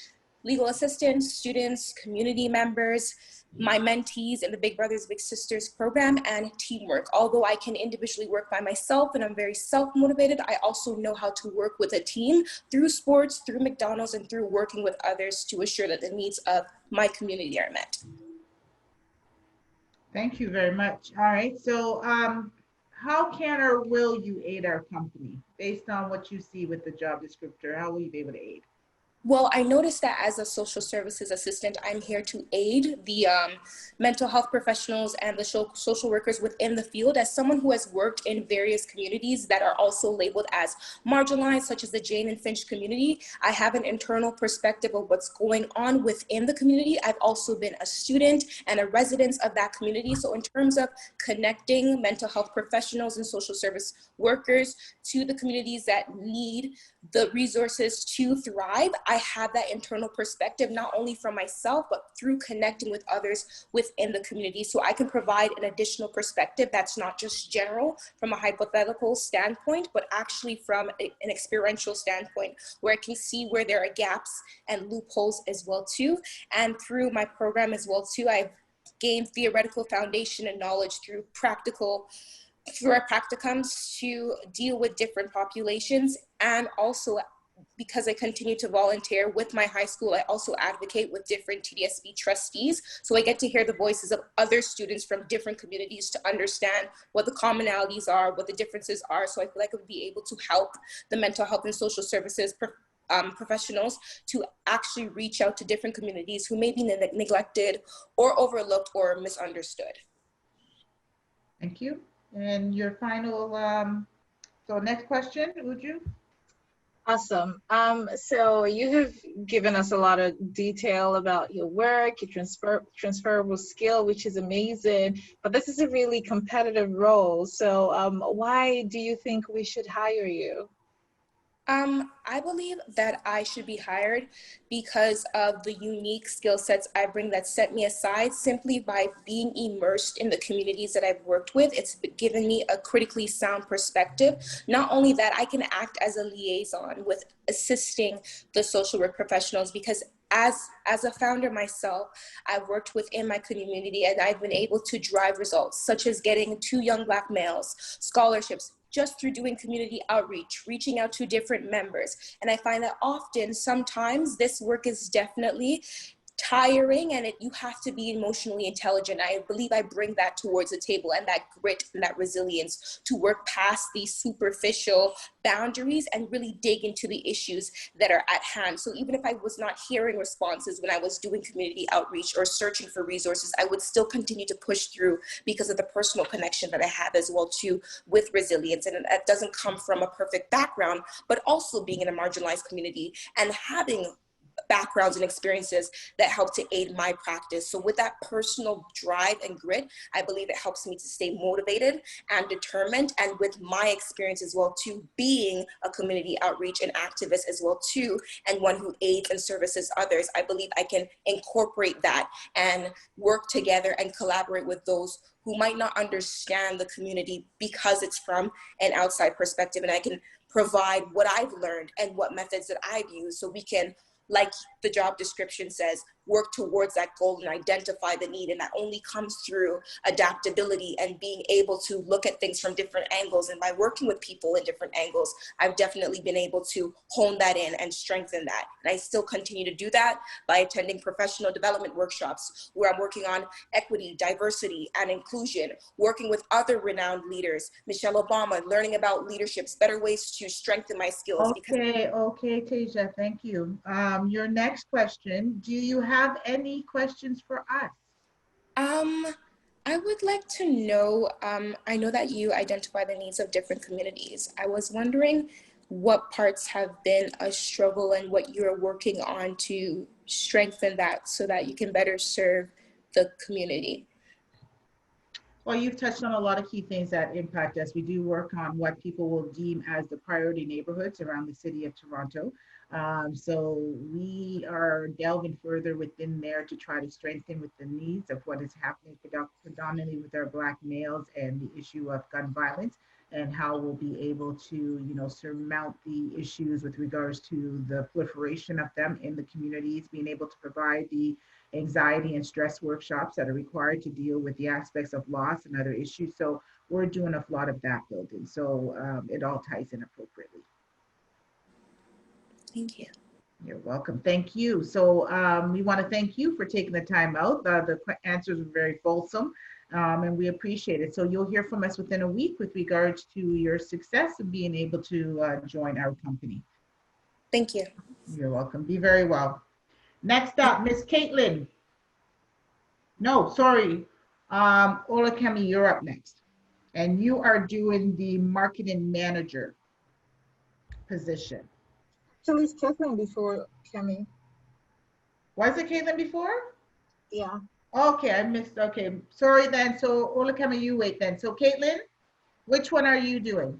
legal assistants, students, community members, my mentees in the Big Brothers Big Sisters program, and teamwork. Although I can individually work by myself and I'm very self-motivated, I also know how to work with a team through sports, through McDonald's, and through working with others to assure that the needs of my community are met. Thank you very much. All right, so how can or will you aid our company based on what you see with the job descriptor? How will you be able to aid? Well, I noticed that as a social services assistant, I'm here to aid the mental health professionals and the social workers within the field. As someone who has worked in various communities that are also labeled as marginalized, such as the Jane and Finch community, I have an internal perspective of what's going on within the community. I've also been a student and a resident of that community. So in terms of connecting mental health professionals and social service workers to the communities that need the resources to thrive, I have that internal perspective, not only from myself, but through connecting with others within the community. So I can provide an additional perspective that's not just general from a hypothetical standpoint, but actually from an experiential standpoint, where I can see where there are gaps and loopholes as well too. And through my program as well too, I've gained theoretical foundation and knowledge through our practicums to deal with different populations. And also, because I continue to volunteer with my high school, I also advocate with different TDSB trustees. So I get to hear the voices of other students from different communities to understand what the commonalities are, what the differences are. So I feel like I would be able to help the mental health and social services professionals to actually reach out to different communities who may be neglected or overlooked or misunderstood. Thank you. And your final, so next question, Uju? Awesome. So you have given us a lot of detail about your work, your transferable skill, which is amazing, but this is a really competitive role. So why do you think we should hire you? I believe that I should be hired because of the unique skill sets I bring that set me aside simply by being immersed in the communities that I've worked with. It's given me a critically sound perspective. Not only that, I can act as a liaison with assisting the social work professionals, because as a founder myself, I've worked within my community and I've been able to drive results, such as getting 2 young Black males scholarships, just through doing community outreach, reaching out to different members. And I find that often, sometimes this work is definitely tiring and you have to be emotionally intelligent. I believe I bring that towards the table, and that grit and that resilience to work past these superficial boundaries and really dig into the issues that are at hand. So even if I was not hearing responses when I was doing community outreach or searching for resources, I would still continue to push through because of the personal connection that I have as well too with resilience. And that doesn't come from a perfect background, but also being in a marginalized community and having backgrounds and experiences that help to aid my practice. So with that personal drive and grit, I believe it helps me to stay motivated and determined. And with my experience as well too, being a community outreach and activist as well too, and one who aids and services others, I believe I can incorporate that and work together and collaborate with those who might not understand the community because it's from an outside perspective. And I can provide what I've learned and what methods that I've used, so we can, like the job description says work towards that goal and identify the need. And that only comes through adaptability and being able to look at things from different angles. And by working with people in different angles, I've definitely been able to hone that in and strengthen that. And I still continue to do that by attending professional development workshops where I'm working on equity, diversity, and inclusion, working with other renowned leaders, Michelle Obama, learning about leaderships, better ways to strengthen my skills. Okay, Tasia, thank you. Your next question, do you have any questions for us? I would like to know, I know that you identify the needs of different communities. I was wondering what parts have been a struggle and what you're working on to strengthen that so that you can better serve the community. Well, you've touched on a lot of key things that impact us. We do work on what people will deem as the priority neighborhoods around the city of Toronto. So we are delving further within there to try to strengthen with the needs of what is happening predominantly with our Black males and the issue of gun violence, and how we'll be able to, surmount the issues with regards to the proliferation of them in the communities, being able to provide the anxiety and stress workshops that are required to deal with the aspects of loss and other issues. So we're doing a lot of that building. So it all ties in appropriately. Thank you. You're welcome. Thank you. So we want to thank you for taking the time out. The answers were very fulsome, and we appreciate it. So you'll hear from us within a week with regards to your success of being able to join our company. Thank you. You're welcome. Be very well. Next up, Miss Caitlin. No, sorry. Olakemi, you're up next. And you are doing the marketing manager position. Actually, it's Kathleen before Kemi. Was it Caitlin before? Yeah. Okay, I missed. Okay, sorry then. So Olakemi, you wait then. So Caitlin, which one are you doing?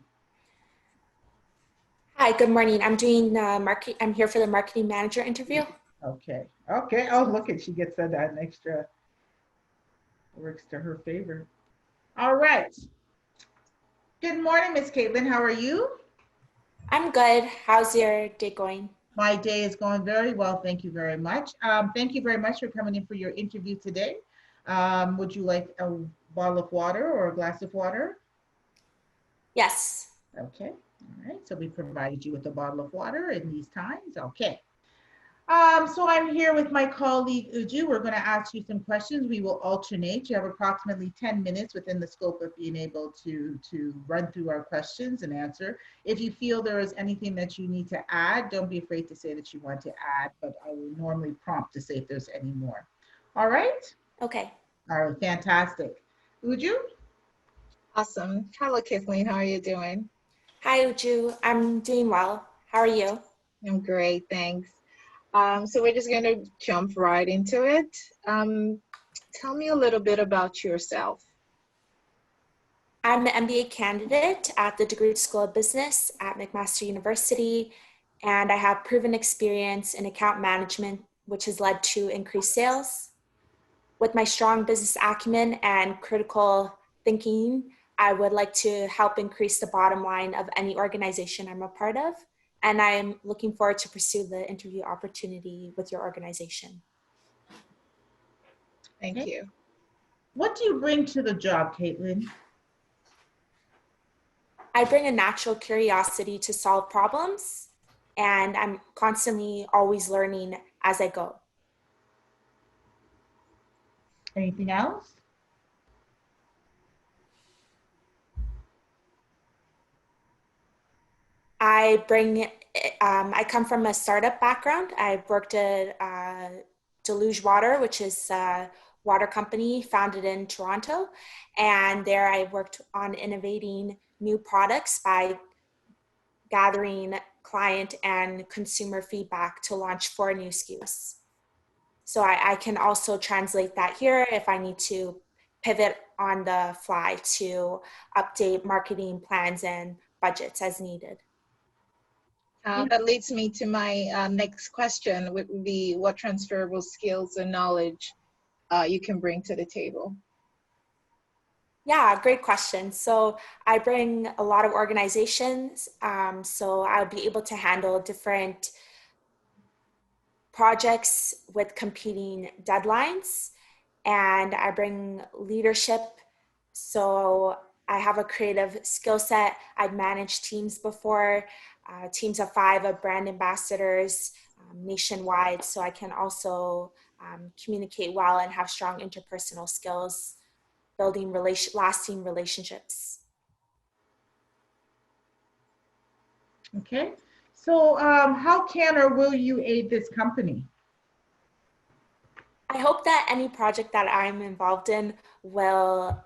Hi, good morning. I'm doing I'm here for the marketing manager interview. Okay. Oh, look at, she gets that an extra, works to her favor. All right. Good morning, Miss Caitlin. How are you? I'm good. How's your day going? My day is going very well. Thank you very much. Thank you very much for coming in for your interview today. Would you like a bottle of water or a glass of water? Yes. Okay. All right. So we provided you with a bottle of water in these times. Okay. So I'm here with my colleague Uju. We're going to ask you some questions. We will alternate. You have approximately 10 minutes within the scope of being able to run through our questions and answer. If you feel there is anything that you need to add, don't be afraid to say that you want to add, but I will normally prompt to say if there's any more. All right? Okay. All right, fantastic. Uju? Awesome. Hello, Kathleen. How are you doing? Hi, Uju. I'm doing well. How are you? I'm great, thanks. So we're just going to jump right into it. Tell me a little bit about yourself. I'm an MBA candidate at the DeGroote School of Business at McMaster University, and I have proven experience in account management, which has led to increased sales. With my strong business acumen and critical thinking, I would like to help increase the bottom line of any organization I'm a part of. And I'm looking forward to pursue the interview opportunity with your organization. Thank you. What do you bring to the job, Caitlin? I bring a natural curiosity to solve problems, and I'm constantly always learning as I go. Anything else? I come from a startup background. I worked at Deluge Water, which is a water company founded in Toronto. And there I worked on innovating new products by gathering client and consumer feedback to launch 4 new SKUs. So I can also translate that here if I need to pivot on the fly to update marketing plans and budgets as needed. That leads me to my next question, which would be what transferable skills and knowledge you can bring to the table? Yeah, great question. So I bring a lot of organizations, so I'll be able to handle different projects with competing deadlines, and I bring leadership. So I have a creative skill set. I've managed teams before, teams of 5 of brand ambassadors nationwide. So I can also communicate well and have strong interpersonal skills, building lasting relationships. Okay. So how can or will you aid this company? I hope that any project that I'm involved in will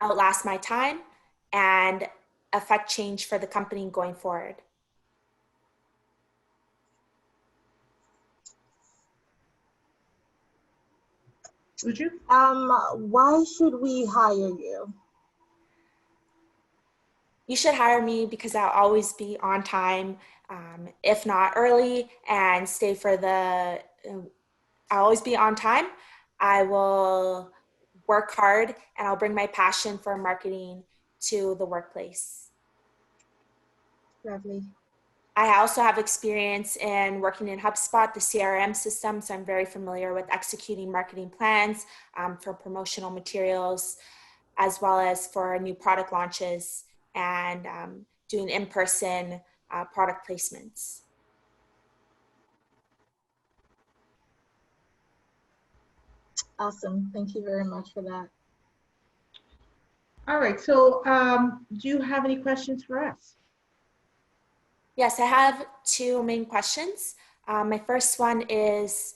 outlast my time and affect change for the company going forward. Would you? Why should we hire you? You should hire me because I'll always be on time, if not early, and stay for the, I'll always be on time. I will work hard and I'll bring my passion for marketing to the workplace. Lovely. I also have experience in working in HubSpot, the CRM system, so I'm very familiar with executing marketing plans for promotional materials, as well as for new product launches and doing in-person product placements. Awesome. Thank you very much for that. All right. So do you have any questions for us? Yes, I have 2 main questions. My first one is,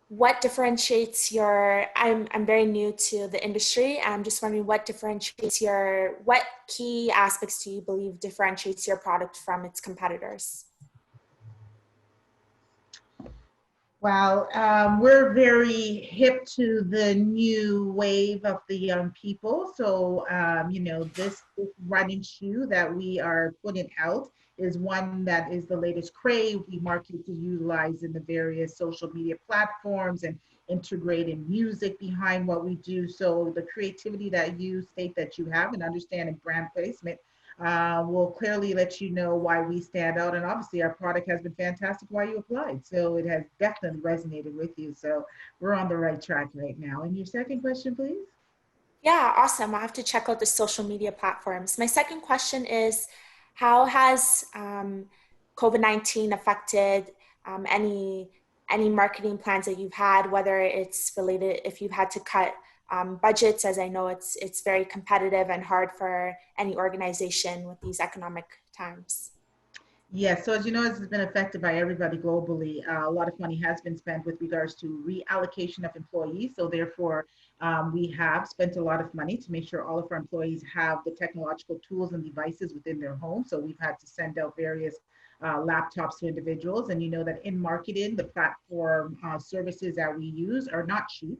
what differentiates your, I'm very new to the industry. I'm just wondering what key aspects do you believe differentiates your product from its competitors? Well, we're very hip to the new wave of the young people. So, you know, this running shoe that we are putting out is one that is the latest crave. We market to utilize in the various social media platforms and integrating music behind what we do. So the creativity that you state that you have and understanding brand placement will clearly let you know why we stand out. And obviously our product has been fantastic while you applied. So it has definitely resonated with you. So we're on the right track right now. And your second question, please? Yeah, awesome. I'll have to check out the social media platforms. My second question is, how has COVID-19 affected any marketing plans that you've had, whether it's related, if you've had to cut budgets, as I know it's very competitive and hard for any organization with these economic times? Yes, so as you know, this has been affected by everybody globally. A lot of money has been spent with regards to reallocation of employees. So therefore, we have spent a lot of money to make sure all of our employees have the technological tools and devices within their home. So we've had to send out various laptops to individuals. And you know that in marketing, the platform services that we use are not cheap.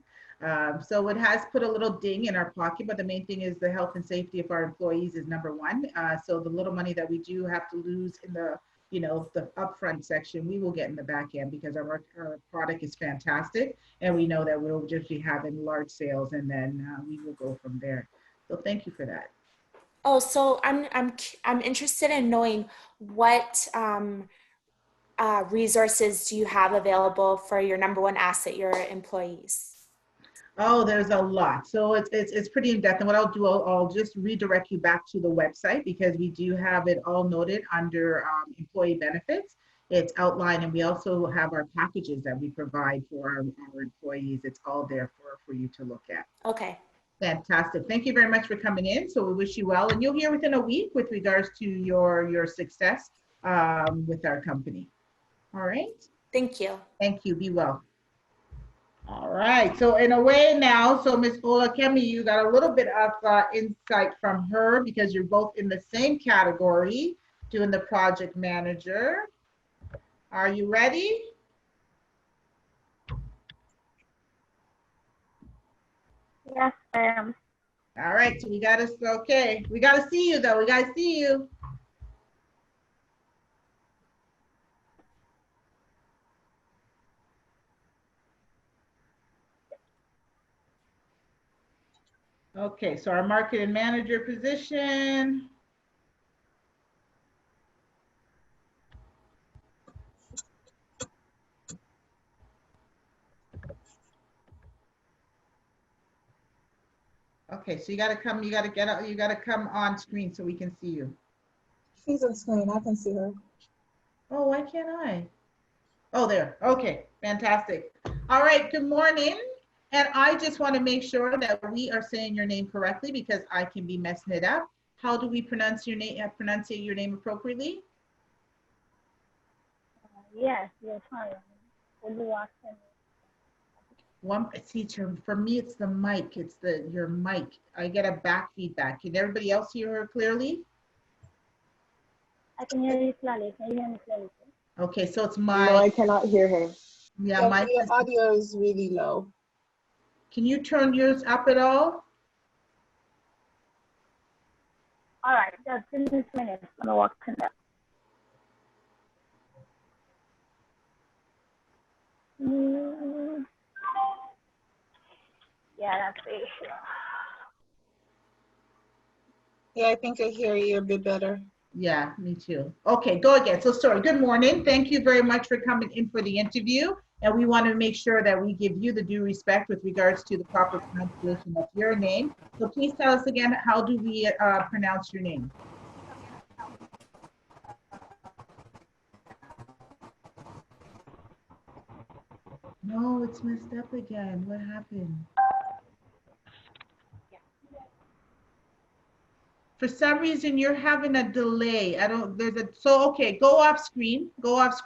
So it has put a little ding in our pocket, but the main thing is the health and safety of our employees is number one. So the little money that we do have to lose in the, you know, the upfront section, we will get in the back end because our product is fantastic. And we know that we'll just be having large sales and then we will go from there. So thank you for that. Oh, so I'm interested in knowing what resources do you have available for your number one asset, your employees? Oh, there's a lot. So it's pretty in depth. And what I'll do, I'll just redirect you back to the website because we do have it all noted under employee benefits. It's outlined, and we also have our packages that we provide for our employees. It's all there for you to look at. Okay. Fantastic. Thank you very much for coming in. So we wish you well, and you'll hear within a week with regards to your success with our company. All right. Thank you. Thank you. Be well. All right, so in a way now, so Ms. Olakemi, you got a little bit of insight from her because you're both in the same category doing the project manager. Are you ready? Yes, I am. All right, so we got to, okay, we got to see you though, we got to see you. Okay, so our marketing manager position. Okay, so you gotta come, you gotta get out, you gotta come on screen so we can see you. She's on screen. I can see her. Oh, why can't I? Oh, there. Okay, fantastic. All right, good morning. And I just want to make sure that we are saying your name correctly because I can be messing it up. How do we pronounce your name, pronunciate your name appropriately? Yes, you're fine. One teacher, for me, it's the mic. It's your mic. I get a back feedback. Can everybody else hear her clearly? I can hear you clearly. Can you hear me clearly? Okay, so it's No, my, I cannot hear her. yeah, my, Your audio is really low. can you turn yours up at all? All right, just give me 2 minutes. I'm gonna walk in there. Yeah, that's the issue. Yeah, I think I hear you a bit better. Yeah, me too. Okay, go again. So sorry, good morning. Thank you very much for coming in for the interview. And we want to make sure that we give you the due respect with regards to the proper pronunciation of your name. So please tell us again, how do we pronounce your name? No, it's messed up again. What happened? For some reason, you're having a delay. So okay, go off screen because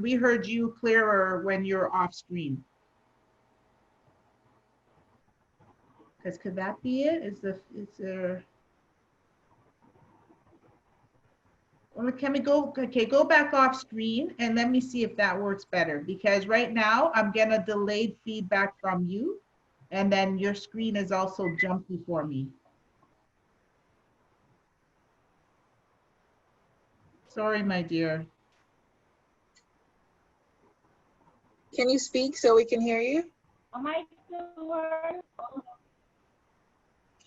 we heard you clearer when you're off screen. Because could that be it? Is there? Well, can we go, okay, go back off screen and let me see if that works better because right now I'm getting a delayed feedback from you and then your screen is also jumpy for me. Sorry, my dear. Can you speak so we can hear you? Am I still on?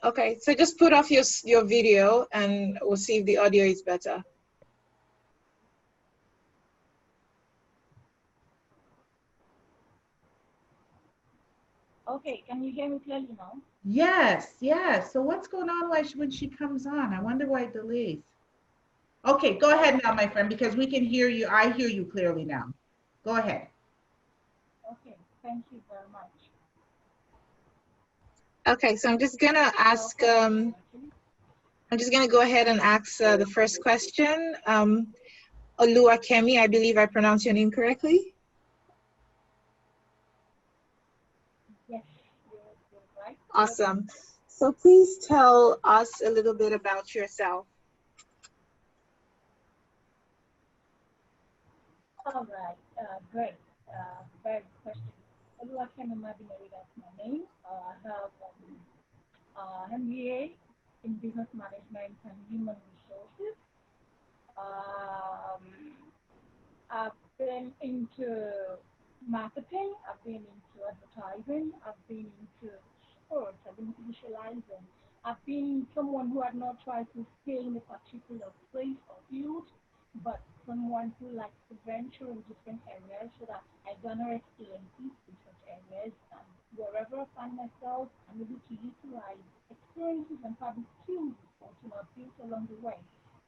Okay, so just put off your video and we'll see if the audio is better. Okay, can you hear me clearly now? Yes, yes. So what's going on when she comes on? I wonder why it delays. Okay, go ahead now, my friend, because we can hear you. I hear you clearly now. Go ahead. Okay, thank you very much. Okay, so I'm just gonna ask, I'm just gonna go ahead and ask the first question. Oluwakemi, I believe I pronounced your name correctly. Yes, you're right. Awesome. So please tell us a little bit about yourself. All right, great. Very good question. Oluwakemi Madineri, that's my name. I have MBA in Business Management and Human Resources. I've been into marketing, I've been into advertising, I've been into sports, I've been into visualizing. I've been someone who had not tried to stay in a particular place or field, but someone who likes to venture in different areas so that I garner experiences in such areas. And wherever I find myself, I'm able to utilize experiences and probably skills that are built along the way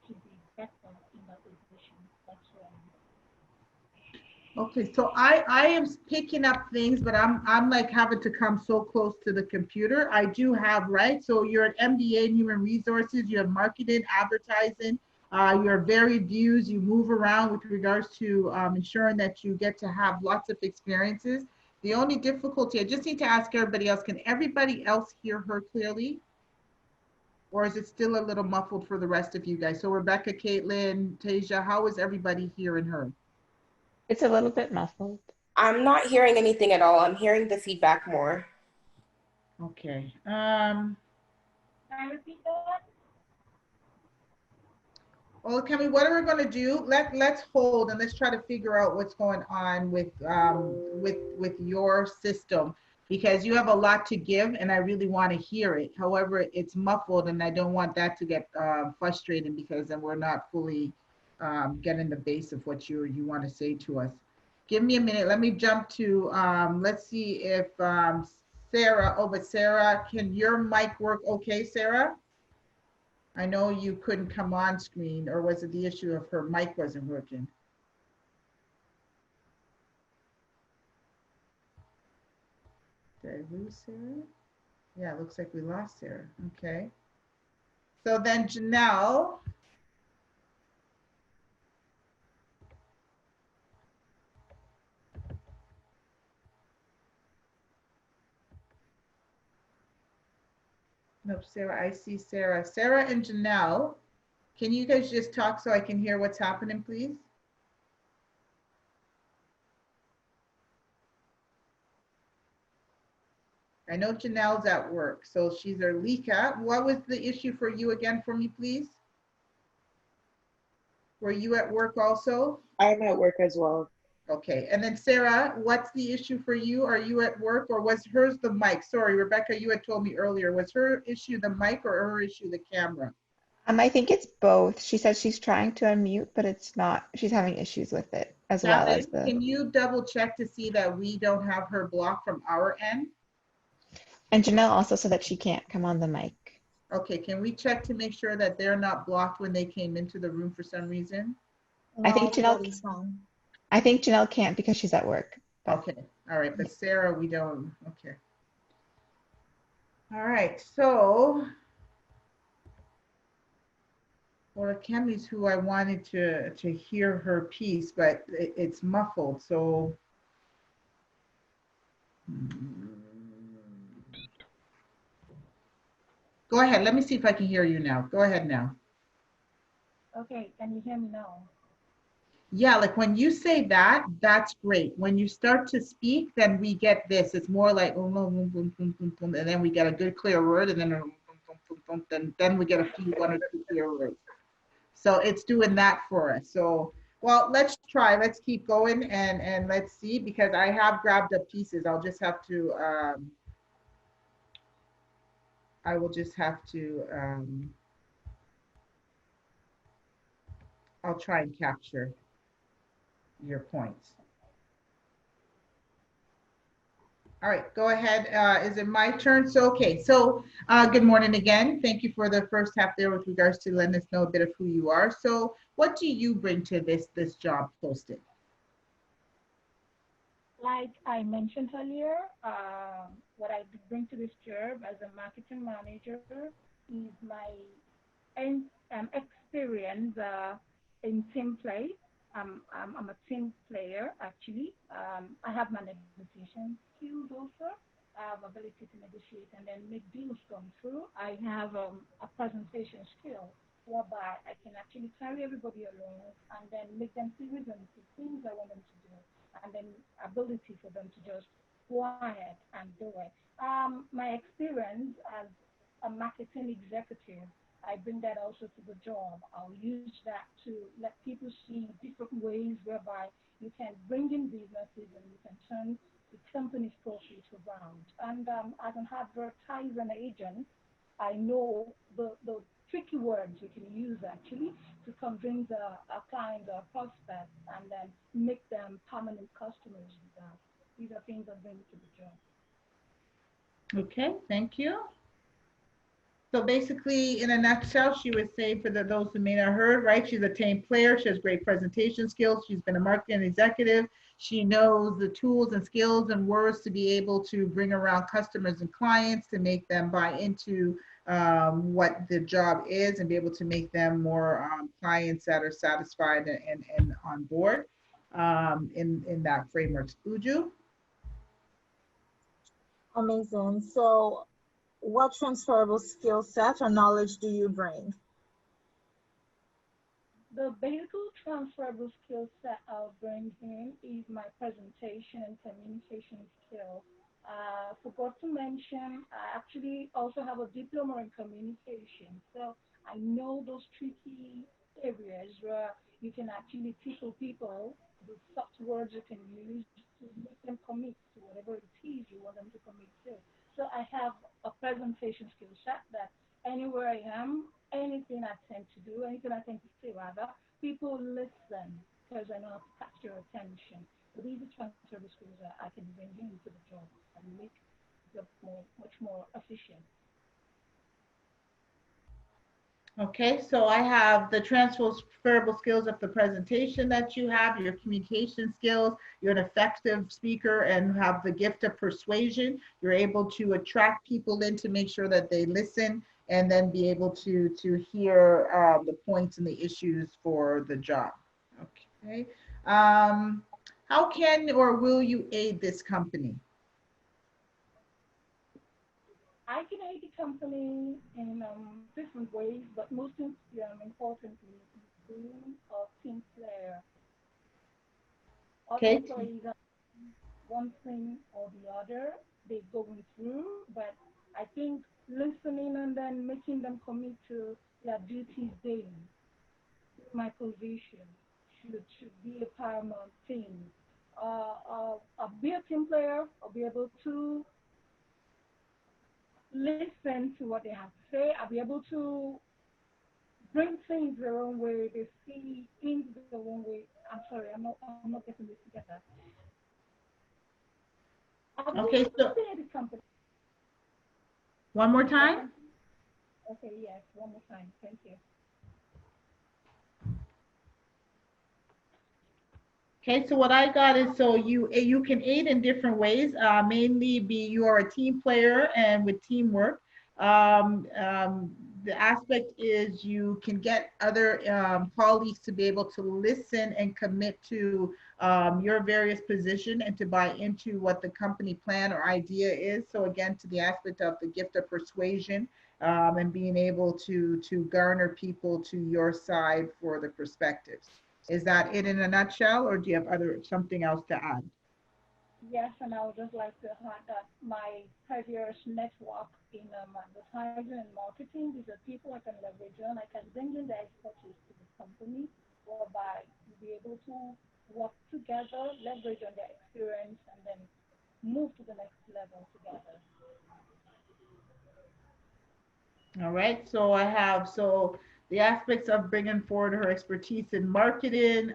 to be better in that position. That's where I'm. Okay, so I am picking up things, but I'm like having to come so close to the computer. I do have, right? So you're an MBA in human resources, you have marketing, advertising, your varied views, you move around with regards to ensuring that you get to have lots of experiences. The only difficulty, I just need to ask everybody else, can everybody else hear her clearly? Or is it still a little muffled for the rest of you guys? So Rebecca, Caitlin, Tasia, how is everybody hearing her? It's a little bit muffled. I'm not hearing anything at all. I'm hearing the feedback more. Okay. Can I repeat that? Well, Kemi, what are we going to do? Let's hold and let's try to figure out what's going on with your system because you have a lot to give and I really want to hear it. However, it's muffled and I don't want that to get frustrating because then we're not fully getting the base of what you want to say to us. Give me a minute. Let me jump to let's see if Sarah. Oh, but Sarah, can your mic work okay, Sarah? I know you couldn't come on screen, or was it the issue of her mic wasn't working? Did I lose Sarah? Yeah, it looks like we lost Sarah. Okay. So then Janelle. Nope, Sarah, I see Sarah. Sarah and Janelle, can you guys just talk so I can hear what's happening, please? I know Janelle's at work, so she's our Lika. What was the issue for you again for me, please? Were you at work also? I'm at work as well. Okay, and then Sarah, what's the issue for you? Are you at work or was hers the mic? Sorry, Rebecca, you had told me earlier. Was her issue the mic or her issue the camera? I think it's both. She said she's trying to unmute, but it's not. She's having issues with it as well as the. Can you double check to see that we don't have her blocked from our end? And Janelle also said that she can't come on the mic. Okay, can we check to make sure that they're not blocked when they came into the room for some reason? I think Janelle. everybody's fine. I think Janelle can't because she's at work. But Okay, all right, but Sarah, we don't, okay. All right, so. Well, Kemi's who I wanted to hear her piece, but it's muffled, so. Go ahead, let me see if I can hear you now. Go ahead now. Okay, can you hear me now? Yeah, like when you say that, that's great. When you start to speak, then we get this. It's more like boom, boom, boom, boom, boom, boom, and then we get a good clear word, and then boom, boom, boom, boom, then we get a few one or two clear words. So it's doing that for us. So, well, let's try. Let's keep going and let's see, because I have grabbed up pieces. I'll just have to. I will just have to. I'll try and capture your points. All right, go ahead. Is it my turn? So, okay, so good morning again. Thank you for the first half there with regards to letting us know a bit of who you are. So what do you bring to this job posting? Like I mentioned earlier, what I bring to this job as a marketing manager is my experience in team play. I'm a team player, actually. I have my negotiation skills also. I have ability to negotiate and then make deals come through. I have a presentation skill whereby I can actually carry everybody along and then make them see reasons the things I want them to do, and then ability for them to just go ahead and do it. My experience as a marketing executive, I bring that also to the job. I'll use that to let people see different ways whereby you can bring in businesses and you can turn the company's profits around. And as an advertising agent, I know the tricky words we can use actually to convince a client or prospect and then make them permanent customers with us. These are things I bring to the job. Okay, thank you. So basically, in a nutshell, she was saying for those who may not heard, right? She's a team player. She has great presentation skills. She's been a marketing executive. She knows the tools and skills and words to be able to bring around customers and clients to make them buy into what the job is and be able to make them more clients that are satisfied and on board in that framework. Uju? Amazing. So, what transferable skill set or knowledge do you bring? The basic transferable skill set I'll bring in is my presentation and communication skill. Forgot to mention, I actually also have a diploma in communication. So I know those tricky areas where you can actually tickle people, the soft words you can use to make them commit to whatever it is you want them to commit to. So I have a presentation skill set that anywhere I am, anything I tend to do, anything I tend to say rather, people listen because I know how to catch your attention. So these are transferable skills that I can bring into the job and make job much more efficient. Okay, so I have the transferable skills of the presentation that you have, your communication skills, you're an effective speaker and have the gift of persuasion. You're able to attract people in to make sure that they listen and then be able to hear the points and the issues for the job. Okay. How can or will you aid this company? I can aid the company in different ways, but most importantly, being a team player. All Okay. employees are one thing or the other they're going through, but I think listening and then making them commit to their duties daily, my position should be a paramount thing. I'll be a team player. I'll be able to listen to what they have to say. I'll be able to bring things their own way. They see things their own way. I'm sorry, I'm not getting this together. I'll be Okay, able so to say the company. one more time. Okay, yes, one more time. Thank you. Okay, so what I got is, so you can aid in different ways, mainly you are a team player and with teamwork. The aspect is you can get other colleagues to be able to listen and commit to your various position and to buy into what the company plan or idea is. So again, to the aspect of the gift of persuasion and being able to garner people to your side for the perspectives. Is that it in a nutshell, or do you have something else to add? Yes, and I would just like to add that my previous network in advertising and marketing, these are people I can leverage on. I can bring in the expertise to the company, whereby we'll be able to work together, leverage on their experience, and then move to the next level together. All right, so I have, the aspects of bringing forward her expertise in marketing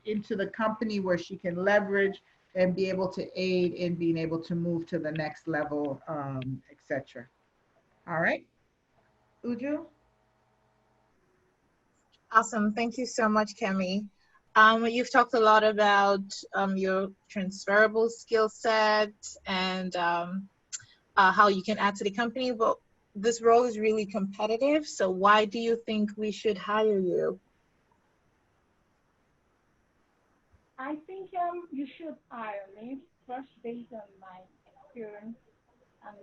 into the company where she can leverage and be able to aid in being able to move to the next level, etc. All right, Uju? Awesome. Thank you so much, Kemi. You've talked a lot about your transferable skill set and how you can add to the company, but this role is really competitive. So why do you think we should hire you? I think you should hire me first based on my experience and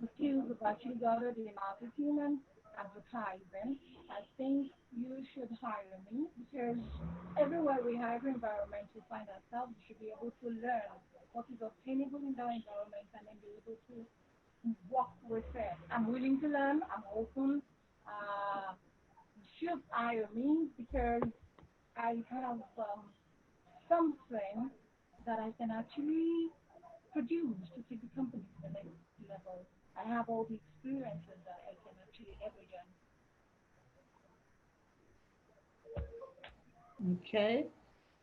the skills I've actually gathered in marketing and advertising. I think you should hire me because everywhere we have environment we find ourselves, we should be able to learn what is obtainable in that environment and then be able to work with it. I'm willing to learn. I'm open. You should hire me because I have something that I can actually produce to take the company to the next level. I have all the experiences that I can actually leverage on. Okay.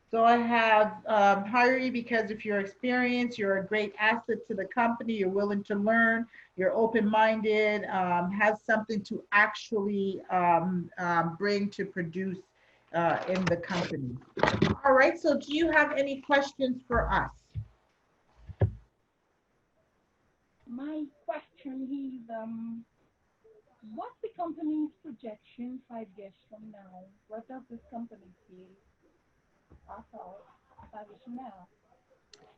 So I have hire you because of your experience, you're a great asset to the company, you're willing to learn, you're open-minded, have something to actually bring to produce in the company. All right, so do you have any questions for us? My question is, what's the company's projection 5 years from now? What does this company see after 5 years from now?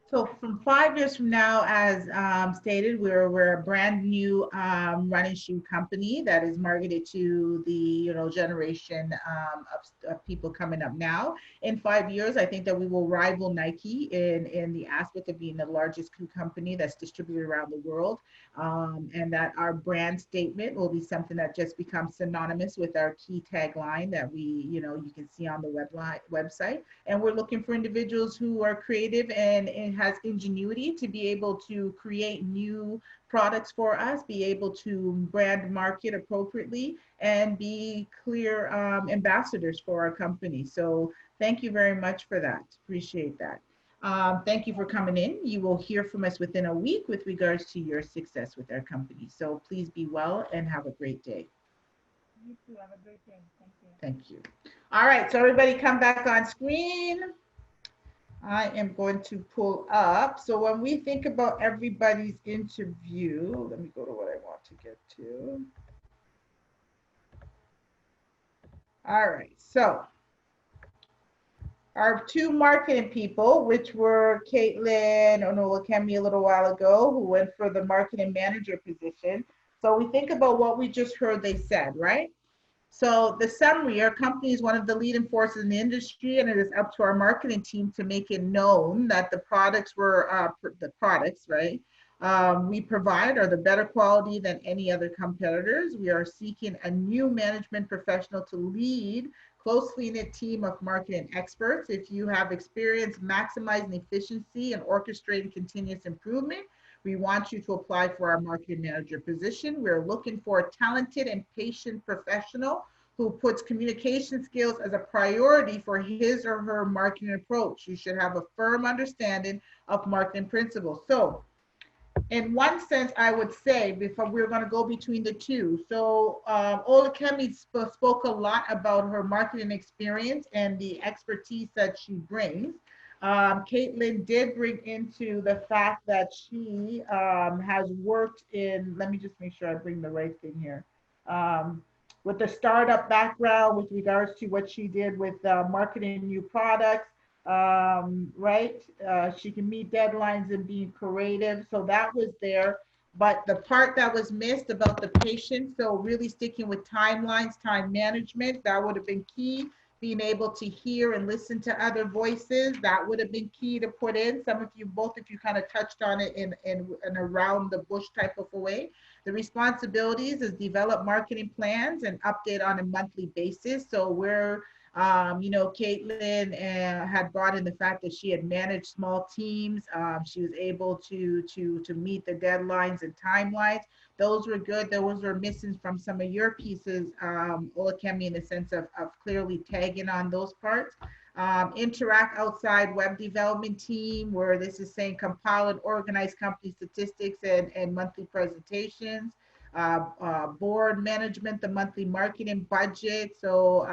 So from 5 years from now, as stated, we're a brand new running shoe company that is marketed to the generation of people coming up now. In 5 years, I think that we will rival Nike in the aspect of being the largest shoe company that's distributed around the world, and that our brand statement will be something that just becomes synonymous with our key tagline that you can see on the website. And we're looking for individuals who are creative and has ingenuity to be able to create new products for us, be able to brand market appropriately, and be clear ambassadors for our company. So thank you very much for that. Appreciate that. Thank you for coming in. You will hear from us within a week with regards to your success with our company. So please be well and have a great day. You too. Have a great day. Thank you. Thank you. All right, so everybody come back on screen. I am going to pull up. So when we think about everybody's interview, let me go to what I want to get to. All right, so our two marketing people, which were Caitlin Onolakemi a little while ago, who went for the marketing manager position. So we think about what we just heard they said, right? So the summary, our company is one of the leading forces in the industry, and it is up to our marketing team to make it known that the products right, we provide are the better quality than any other competitors. We are seeking a new management professional to lead closely knit team of marketing experts. If you have experience maximizing efficiency and orchestrating continuous improvement, we want you to apply for our marketing manager position. We're looking for a talented and patient professional who puts communication skills as a priority for his or her marketing approach. You should have a firm understanding of marketing principles. So in one sense, I would say, before we're going to go between the two. So Olakemi spoke a lot about her marketing experience and the expertise that she brings. Caitlin did bring into the fact that she has worked in, let me just make sure I bring the right thing here, with the startup background with regards to what she did with marketing new products, right? She can meet deadlines and be creative. So that was there. But the part that was missed about the patient, so really sticking with timelines, time management, that would have been key. Being able to hear and listen to other voices, that would have been key to put in. Some of you, both of you kind of touched on it in around the bush type of a way. The responsibilities is develop marketing plans and update on a monthly basis. So we're, you know, Caitlin had brought in the fact that she had managed small teams. She was able to meet the deadlines and timelines. Those were good. Those were missing from some of your pieces, Olakemi, in the sense of clearly tagging on those parts. Interact outside web development team, where this is saying compile and organize company statistics and monthly presentations. Board management, the monthly marketing budget. So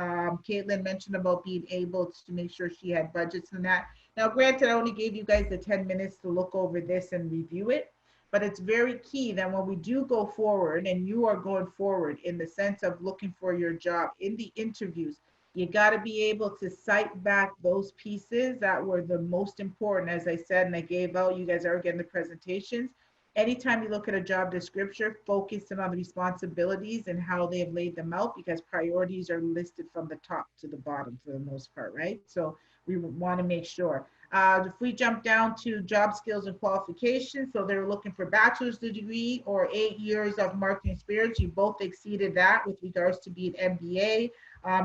Caitlin mentioned about being able to make sure she had budgets and that. Now, granted, I only gave you guys the 10 minutes to look over this and review it. But it's very key that when we do go forward, and you are going forward in the sense of looking for your job in the interviews, you got to be able to cite back those pieces that were the most important, as I said, and I gave out, you guys are getting the presentations. Anytime you look at a job description, focus on the responsibilities and how they have laid them out, because priorities are listed from the top to the bottom for the most part, right? So we want to make sure. If we jump down to job skills and qualifications, so they're looking for bachelor's degree or 8 years of marketing experience. You both exceeded that with regards to being MBA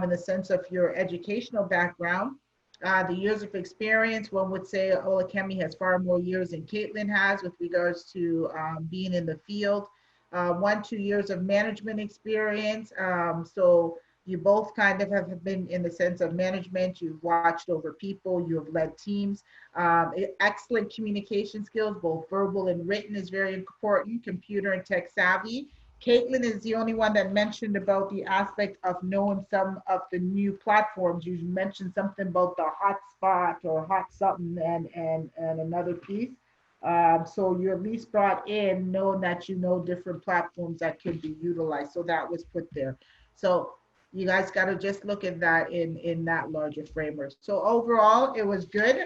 in the sense of your educational background. The years of experience, one would say Olakemi has far more years than Caitlin has with regards to being in the field. 1-2 years of management experience. So you both kind of have been in the sense of management. You've watched over people, you have led teams. Excellent communication skills, both verbal and written, is very important. Computer and tech savvy. Caitlin is the only one that mentioned about the aspect of knowing some of the new platforms. You mentioned something about the hotspot or hot something and another piece. So you at least brought in knowing that you know different platforms that could be utilized. So that was put there. So you guys got to just look at that in that larger framework. So overall, it was good.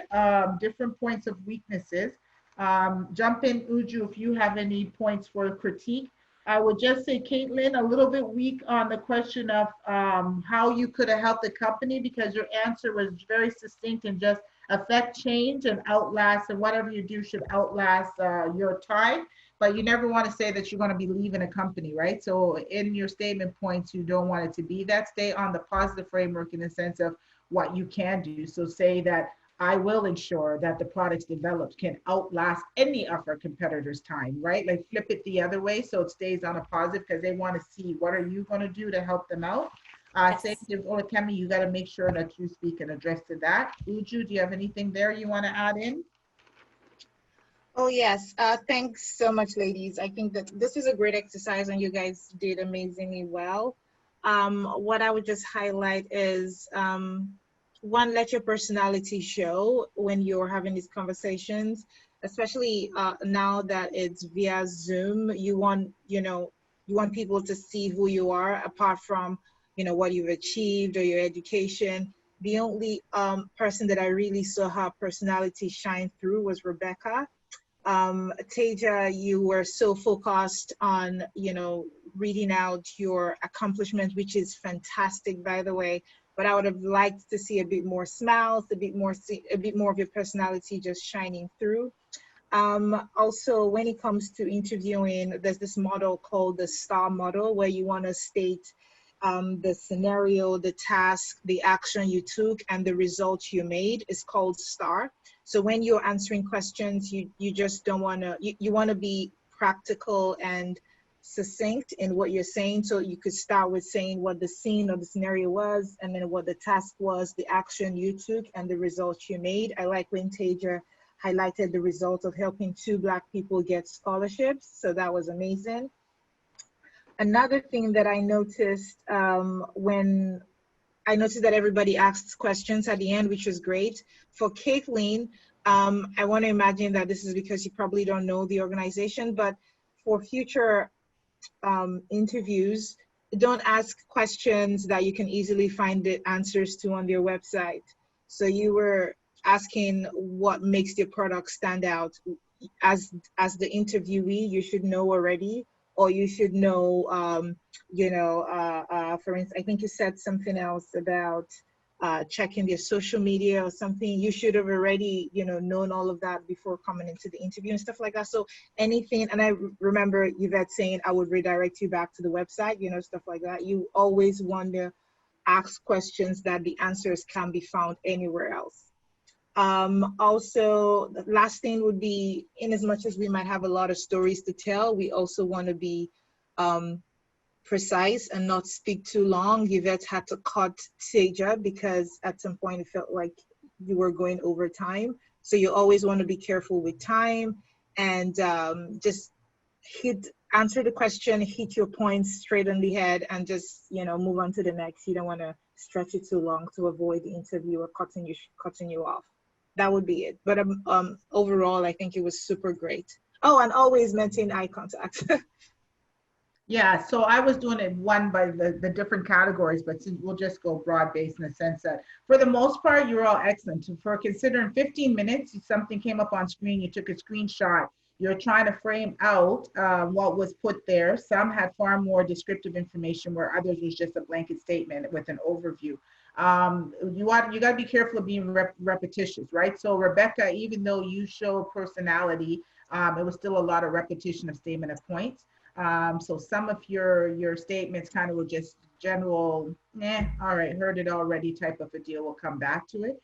Different points of weaknesses. Jump in, Uju, if you have any points for critique. I would just say, Caitlin, a little bit weak on the question of how you could have helped the company, because your answer was very succinct and just affect change and outlast, and whatever you do should outlast your time. But you never want to say that you're going to be leaving a company, right? So in your statement points, you don't want it to be that. Stay on the positive framework in the sense of what you can do. So say that I will ensure that the products developed can outlast any of our competitors' time, right? Like flip it the other way so it stays on a positive, because they want to see what are you going to do to help them out. Yes. Same thing, Olakemi, you got to make sure that you speak and address to that. Uju, do you have anything there you want to add in? Oh, yes. Thanks so much, ladies. I think that this is a great exercise and you guys did amazingly well. What I would just highlight is one, let your personality show when you're having these conversations, especially now that it's via Zoom. You want people to see who you are apart from, what you've achieved or your education. The only person that I really saw her personality shine through was Rebecca. Teja, you were so focused on, reading out your accomplishments, which is fantastic, by the way. But I would have liked to see a bit more smiles, a bit more of your personality just shining through. Also, when it comes to interviewing, there's this model called the STAR model, where you want to state the scenario, the task, the action you took, and the results you made. Is called STAR. So when you're answering questions, you just don't want to, you want to be practical and succinct in what you're saying. So you could start with saying what the scene or the scenario was, and then what the task was, the action you took, and the results you made. I like when Teja highlighted the result of helping 2 Black people get scholarships. So that was amazing. Another thing that I noticed when I noticed that everybody asked questions at the end, which was great. For Caitlin, I want to imagine that this is because you probably don't know the organization, but for future interviews, don't ask questions that you can easily find the answers to on their website. So you were asking what makes your product stand out. As the interviewee, you should know already, or you should know, for instance, I think you said something else about checking their social media or something. You should have already, known all of that before coming into the interview and stuff like that. So anything, and I remember Yvette saying, I would redirect you back to the website, stuff like that. You always want to ask questions that the answers can be found anywhere else. Also, the last thing would be, in as much as we might have a lot of stories to tell, we also want to be precise and not speak too long. Yvette had to cut Teja because at some point it felt like you were going over time. So you always want to be careful with time and just answer the question, hit your points straight on the head, and just move on to the next. You don't want to stretch it too long to avoid the interviewer cutting you off. That would be it. But overall, I think it was super great. Oh, and always maintain eye contact. Yeah, so I was doing it one by the different categories, but we'll just go broad-based in the sense that for the most part, you're all excellent. For considering 15 minutes, something came up on screen, you took a screenshot, you're trying to frame out what was put there. Some had far more descriptive information where others was just a blanket statement with an overview. You got to be careful of being repetitious, right? So Rebecca, even though you show personality, it was still a lot of repetition of statement of points. So some of your statements kind of were just general, all right, heard it already type of a deal. We'll come back to it.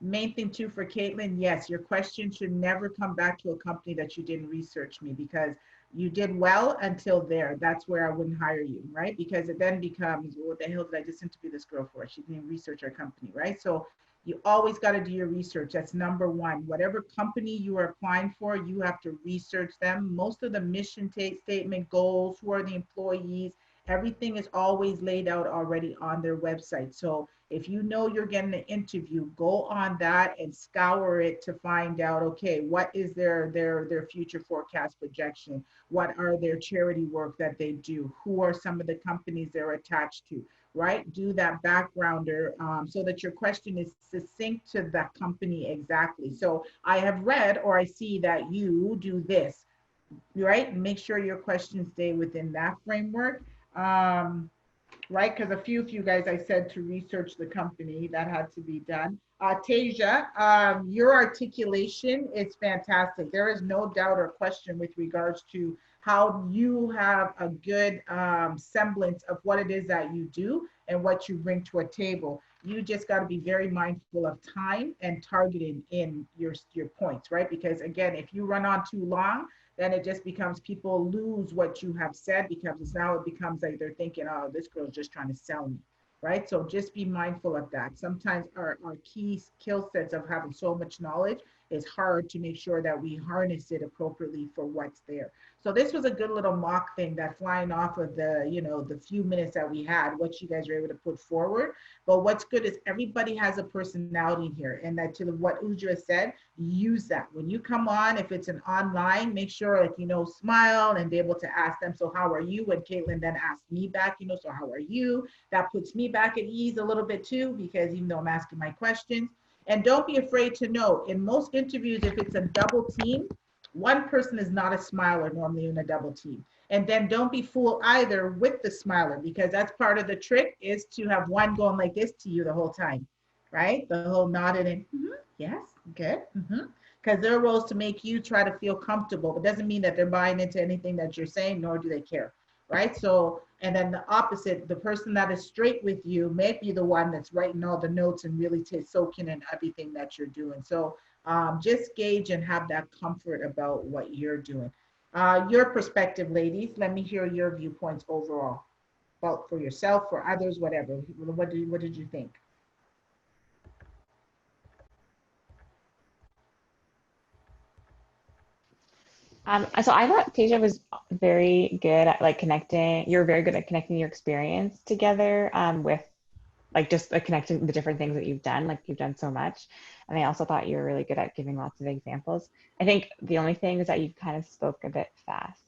Main thing too for Caitlin, yes, your question should never come back to a company that you didn't research me, because you did well until there. That's where I wouldn't hire you, right? Because it then becomes, well, what the hell did I just interview this girl for? She didn't research our company, right? So you always got to do your research. That's number one. Whatever company you are applying for, you have to research them. Most of the mission statement, goals, who are the employees, everything is always laid out already on their website. So if you know you're getting an interview, go on that and scour it to find out, okay, what is their future forecast projection? What are their charity work that they do? Who are some of the companies they're attached to, right? Do that backgrounder so that your question is succinct to the company exactly. So I have read or I see that you do this, right? Make sure your questions stay within that framework. Right? Because a few of you guys, I said to research the company, that had to be done. Tasia, your articulation is fantastic. There is no doubt or question with regards to how you have a good semblance of what it is that you do and what you bring to a table. You just got to be very mindful of time and targeting in your points, right? Because again, if you run on too long, then it just becomes people lose what you have said because now it becomes like they're thinking, oh, this girl's just trying to sell me, right? So just be mindful of that. Sometimes our key skill sets of having so much knowledge is hard to make sure that we harness it appropriately for what's there. So this was a good little mock thing that flying off of the, you know, the few minutes that we had, what you guys were able to put forward. But what's good is everybody has a personality here, and that to what Udra said, use that. When you come on, if it's an online, make sure like, you know, smile and be able to ask them, so how are you? When Caitlin then asked me back, you know, so how are you? That puts me back at ease a little bit too, because even though I'm asking my questions. And don't be afraid to know, in most interviews, if it's a double team, one person is not a smiler normally in a double team. And then don't be fooled either with the smiler, because that's part of the trick, is to have one going like this to you the whole time, right? The whole nodded and yes, good. Because their role is to make you try to feel comfortable. It doesn't mean that they're buying into anything that you're saying, nor do they care, right? So, and then the opposite, the person that is straight with you may be the one that's writing all the notes and really soaking in everything that you're doing. So just gauge and have that comfort about what you're doing. Your perspective, ladies, let me hear your viewpoints overall, about for yourself, for others, whatever. What did you think? So I thought Tasia was very good at like connecting. You're very good at connecting your experience together with like just like connecting the different things that you've done. Like you've done so much. And I also thought you were really good at giving lots of examples. I think the only thing is that you kind of spoke a bit fast.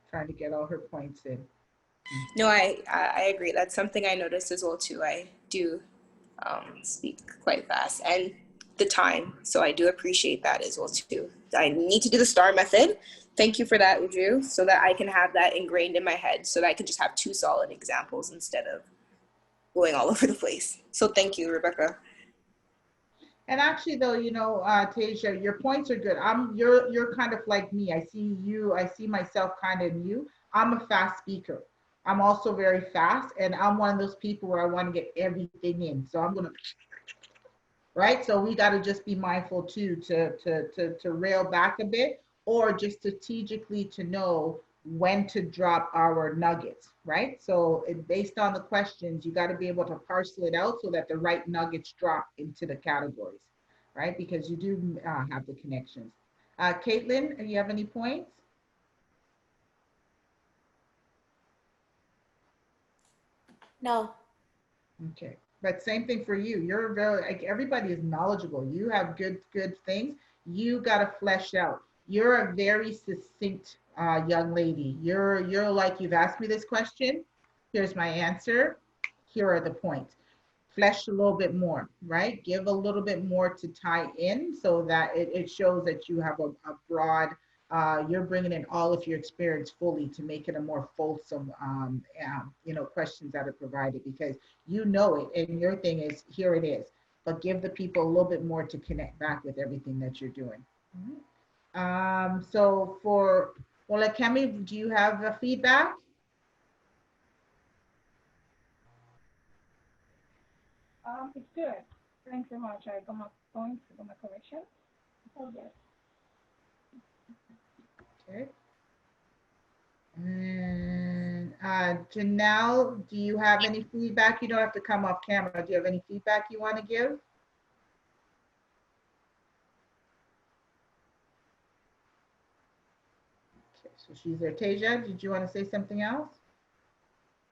Trying to get all her points in. No, I agree. That's something I noticed as well too. I do speak quite fast, and the time. So I do appreciate that as well too. I need to do the STAR method. Thank you for that, Udru, so that I can have that ingrained in my head, so that I can just have two solid examples instead of going all over the place. So thank you, Rebecca. And actually though, you know, Tasia, your points are good. You're kind of like me. I see myself kind of in you. I'm a fast speaker. I'm also very fast, and I'm one of those people where I want to get everything in. So I'm gonna, right? So we got to just be mindful too to rail back a bit, or just strategically to know when to drop our nuggets, right? So based on the questions, you got to be able to parcel it out so that the right nuggets drop into the categories, right? Because you do have the connections. Caitlin, do you have any points? No. Okay, but same thing for you. You're very, like, everybody is knowledgeable. You have good things. You got to flesh out. You're a very succinct young lady. You're like, you've asked me this question. Here's my answer. Here are the points. Flesh a little bit more, right? Give a little bit more to tie in so that it shows that you have a broad, you're bringing in all of your experience fully to make it a more fulsome, you know, questions that are provided, because you know it, and your thing is, here it is, but give the people a little bit more to connect back with everything that you're doing. So for Olakemi, do you have a feedback? It's good. Thanks so much. I got my points, I got my correction. Oh, yes. Okay. And Janelle, do you have any feedback? You don't have to come off camera. Do you have any feedback you want to give? Okay, so she's there. Tasia, did you want to say something else?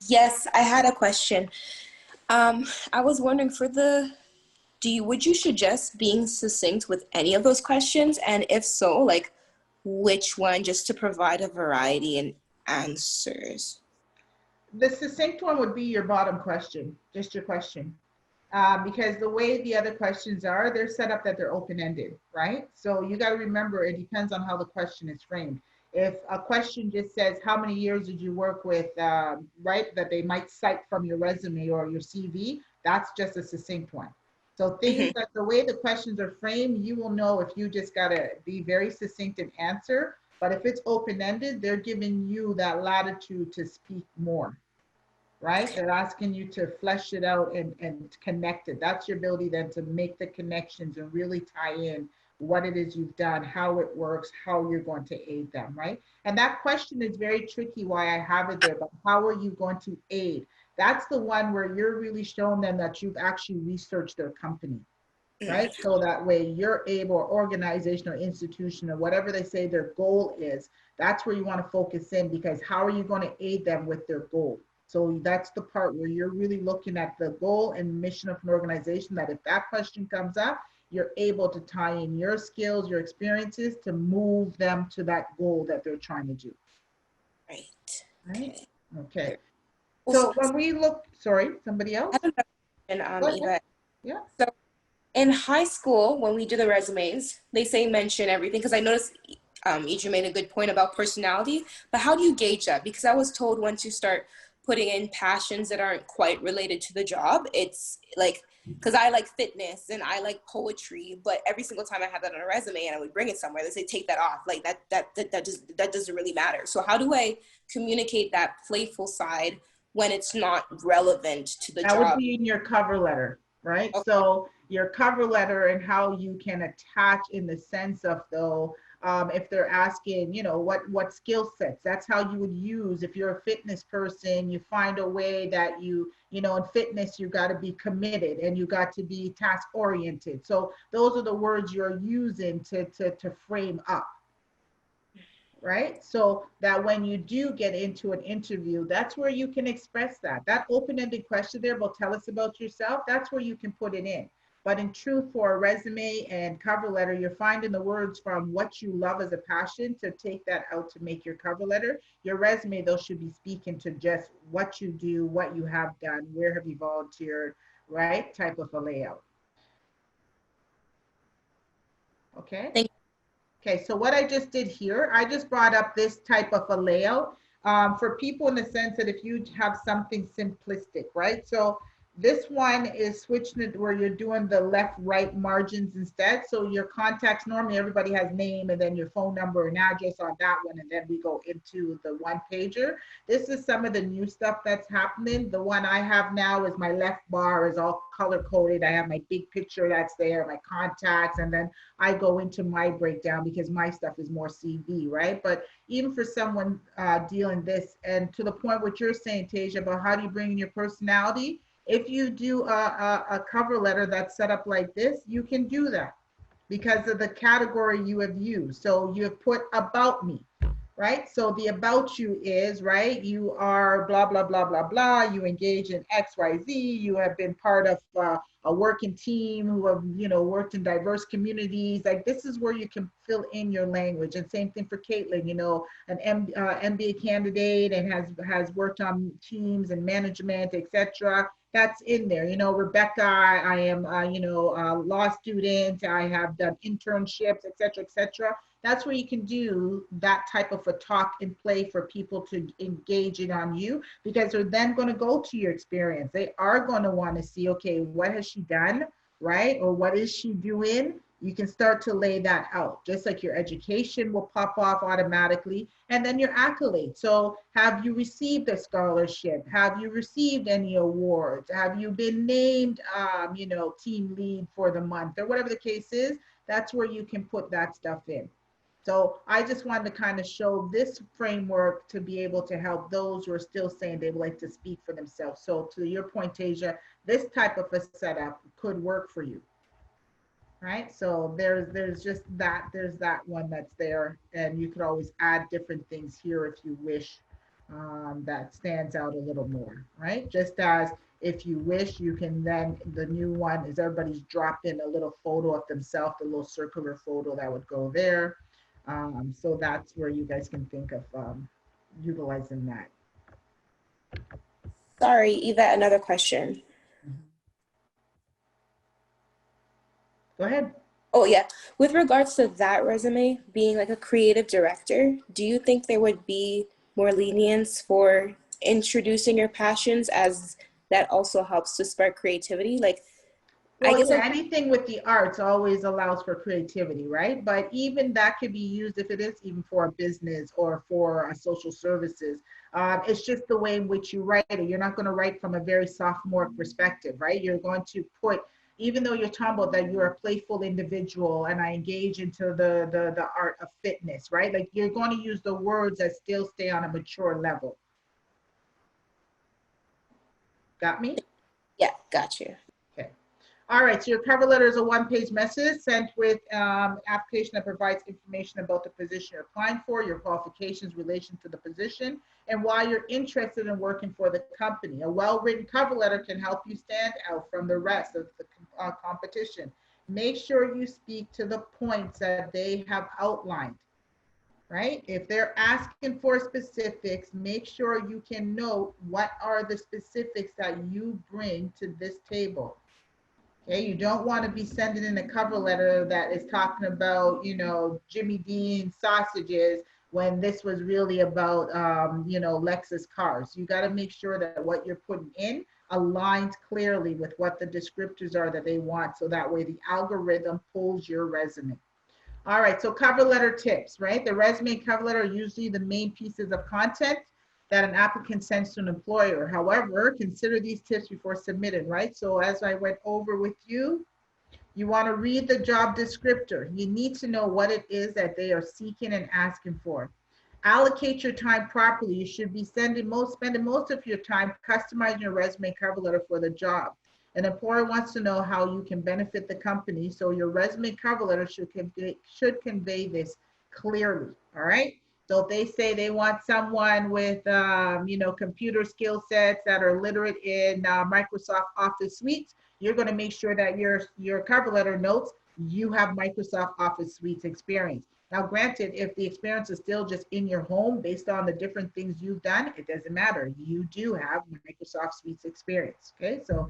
Yes, I had a question. I was wondering would you suggest being succinct with any of those questions? And if so, like which one, just to provide a variety in answers? The succinct one would be your bottom question, just your question. Because the way the other questions are, they're set up that they're open-ended, right? So you got to remember, it depends on how the question is framed. If a question just says, how many years did you work with, right, that they might cite from your resume or your CV, that's just a succinct one. So things that the way the questions are framed, you will know if you just got to be very succinct and answer. But if it's open-ended, they're giving you that latitude to speak more, right? They're asking you to flesh it out and connect it. That's your ability then to make the connections and really tie in what it is you've done, how it works, how you're going to aid them, right? And that question is very tricky why I have it there, but how are you going to aid? That's the one where you're really showing them that you've actually researched their company, right? So that way you're able, or organization or institution or whatever they say their goal is, that's where you want to focus in, because how are you going to aid them with their goal? So that's the part where you're really looking at the goal and mission of an organization, that if that question comes up, you're able to tie in your skills, your experiences to move them to that goal that they're trying to do. Right. Right? Okay. Also, So when we look, sorry, somebody else? I don't know, Go ahead. Eva. Yeah. So in high school, when we do the resumes, they say mention everything, because I noticed Ija made a good point about personality, but how do you gauge that? Because I was told once you start putting in passions that aren't quite related to the job, it's like, because I like fitness and I like poetry, but every single time I have that on a resume and I would bring it somewhere, they say take that off. Like that doesn't really matter. So how do I communicate that playful side when it's not relevant to the That job? would be in your cover letter, right? Okay. So your cover letter and how you can attach in the sense of, though, if they're asking, you know, what skill sets, that's how you would use. If you're a fitness person, you find a way that you know, in fitness, you got to be committed and you got to be task oriented. So those are the words you're using to frame up. Right? So that when you do get into an interview, that's where you can express that. That open-ended question there, well, tell us about yourself, that's where you can put it in. But in truth, for a resume and cover letter, you're finding the words from what you love as a passion to take that out to make your cover letter. Your resume, though, should be speaking to just what you do, what you have done, where have you volunteered, right? Type of a layout. Okay. Thank Okay, so what I just did here, I just brought up this type of a layout for people in the sense that if you have something simplistic, right? So this one is switching it where you're doing the left-right margins instead. So your contacts, normally everybody has name and then your phone number and address on that one, and then we go into the one pager. This is some of the new stuff that's happening. The one I have now is my left bar is all color-coded. I have my big picture that's there, my contacts, and then I go into my breakdown because my stuff is more CV, right? But even for someone dealing this, and to the point what you're saying, Tasia, about how do you bring in your personality, if you do a cover letter that's set up like this, you can do that because of the category you have used. So you have put about me, right? So the about you is, right, you are blah, blah, blah, blah, blah. You engage in X, Y, Z. You have been part of a working team who have, you know, worked in diverse communities. Like this is where you can fill in your language. And same thing for Caitlin, you know, an MBA candidate and has worked on teams and management, etc. That's in there. You know, Rebecca, I am, you know, a law student. I have done internships, etc., etc. That's where you can do that type of a talk and play for people to engage in on you, because they're then going to go to your experience. They are going to want to see, okay, what has she done, right? Or what is she doing? You can start to lay that out, just like your education will pop off automatically, and then your accolades. So have you received a scholarship? Have you received any awards? Have you been named, you know, team lead for the month or whatever the case is? That's where you can put that stuff in. So I just wanted to kind of show this framework to be able to help those who are still saying they would like to speak for themselves. So to your point, Tasia, this type of a setup could work for you. Right, so there's just that, there's that one that's there, and you could always add different things here if you wish, that stands out a little more, right? Just as if you wish, you can then, the new one is everybody's dropped in a little photo of themselves, a little circular photo that would go there. So that's where you guys can think of utilizing that. Sorry, Yvette, another question. Go ahead. Oh yeah, with regards to that resume being like a creative director, do you think there would be more lenience for introducing your passions, as that also helps to spark creativity? Like, well, I guess yeah, anything with the arts always allows for creativity, right? But even that could be used if it is even for a business or for social services. It's just the way in which you write it. You're not going to write from a very sophomoric perspective, right? You're going to put even though you're talking about that you're a playful individual and I engage into the art of fitness, right? Like you're going to use the words that still stay on a mature level. Got me? Yeah, got you. Okay. All right, so your cover letter is a one-page message sent with application that provides information about the position you're applying for, your qualifications, relation to the position, and why you're interested in working for the company. A well-written cover letter can help you stand out from the rest of the competition. Make sure you speak to the points that they have outlined, right? If they're asking for specifics, make sure you can note what are the specifics that you bring to this table. Okay, you don't want to be sending in a cover letter that is talking about, you know, Jimmy Dean sausages when this was really about, you know, Lexus cars. You got to make sure that what you're putting in aligns clearly with what the descriptors are that they want. So that way the algorithm pulls your resume. All right, so cover letter tips, right? The resume and cover letter are usually the main pieces of content that an applicant sends to an employer. However, consider these tips before submitting, right? So as I went over with you, you want to read the job descriptor. You need to know what it is that they are seeking and asking for. Allocate your time properly. You should be spending most of your time customizing your resume and cover letter for the job. An employer wants to know how you can benefit the company, so your resume and cover letter should convey this clearly, all right? So if they say they want someone with, you know, computer skill sets that are literate in Microsoft Office suites, you're going to make sure that your cover letter notes you have Microsoft Office suites experience. Now, granted, if the experience is still just in your home based on the different things you've done, it doesn't matter. You do have Microsoft suites experience. Okay, so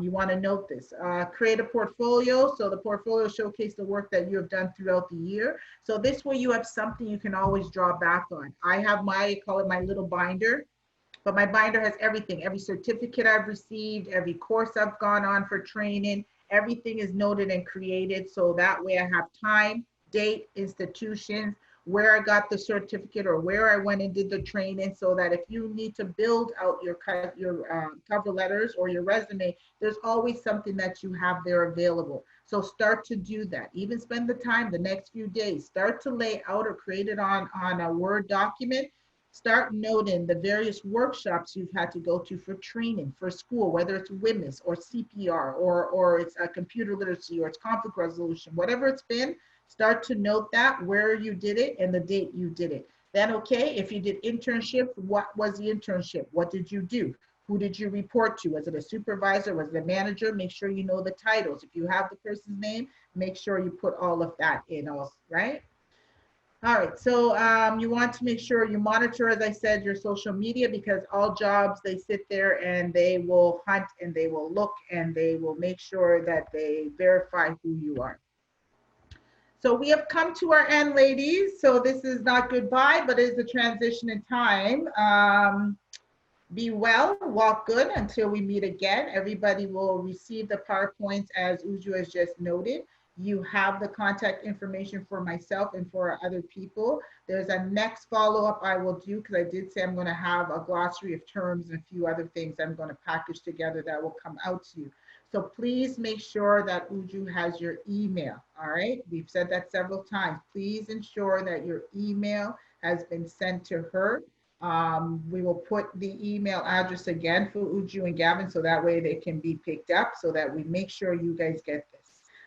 you want to note this. Create a portfolio. So the portfolio showcases the work that you have done throughout the year. So this way you have something you can always draw back on. I have I call it my little binder, but my binder has everything, every certificate I've received, every course I've gone on for training, everything is noted and created. So that way I have time, date, institutions, where I got the certificate or where I went and did the training, so that if you need to build out your cover letters or your resume, there's always something that you have there available. So start to do that. Even spend the time the next few days. Start to lay out or create it on a Word document. Start noting the various workshops you've had to go to for training, for school, whether it's WMIS or CPR or it's a computer literacy or it's conflict resolution, whatever it's been. Start to note that, where you did it and the date you did it. Then, okay, if you did internship, what was the internship? What did you do? Who did you report to? Was it a supervisor? Was it a manager? Make sure you know the titles. If you have the person's name, make sure you put all of that in also, right? All right, so you want to make sure you monitor, as I said, your social media, because all jobs, they sit there and they will hunt and they will look and they will make sure that they verify who you are. So we have come to our end, ladies. So this is not goodbye, but it is a transition in time. Be well, walk good until we meet again. Everybody will receive the PowerPoints as Uju has just noted. You have the contact information for myself and for other people. There's a next follow-up I will do, because I did say I'm going to have a glossary of terms and a few other things I'm going to package together that will come out to you. So please make sure that Uju has your email, all right? We've said that several times. Please ensure that your email has been sent to her. We will put the email address again for Uju and Gavin, so that way they can be picked up, so that we make sure you guys get this.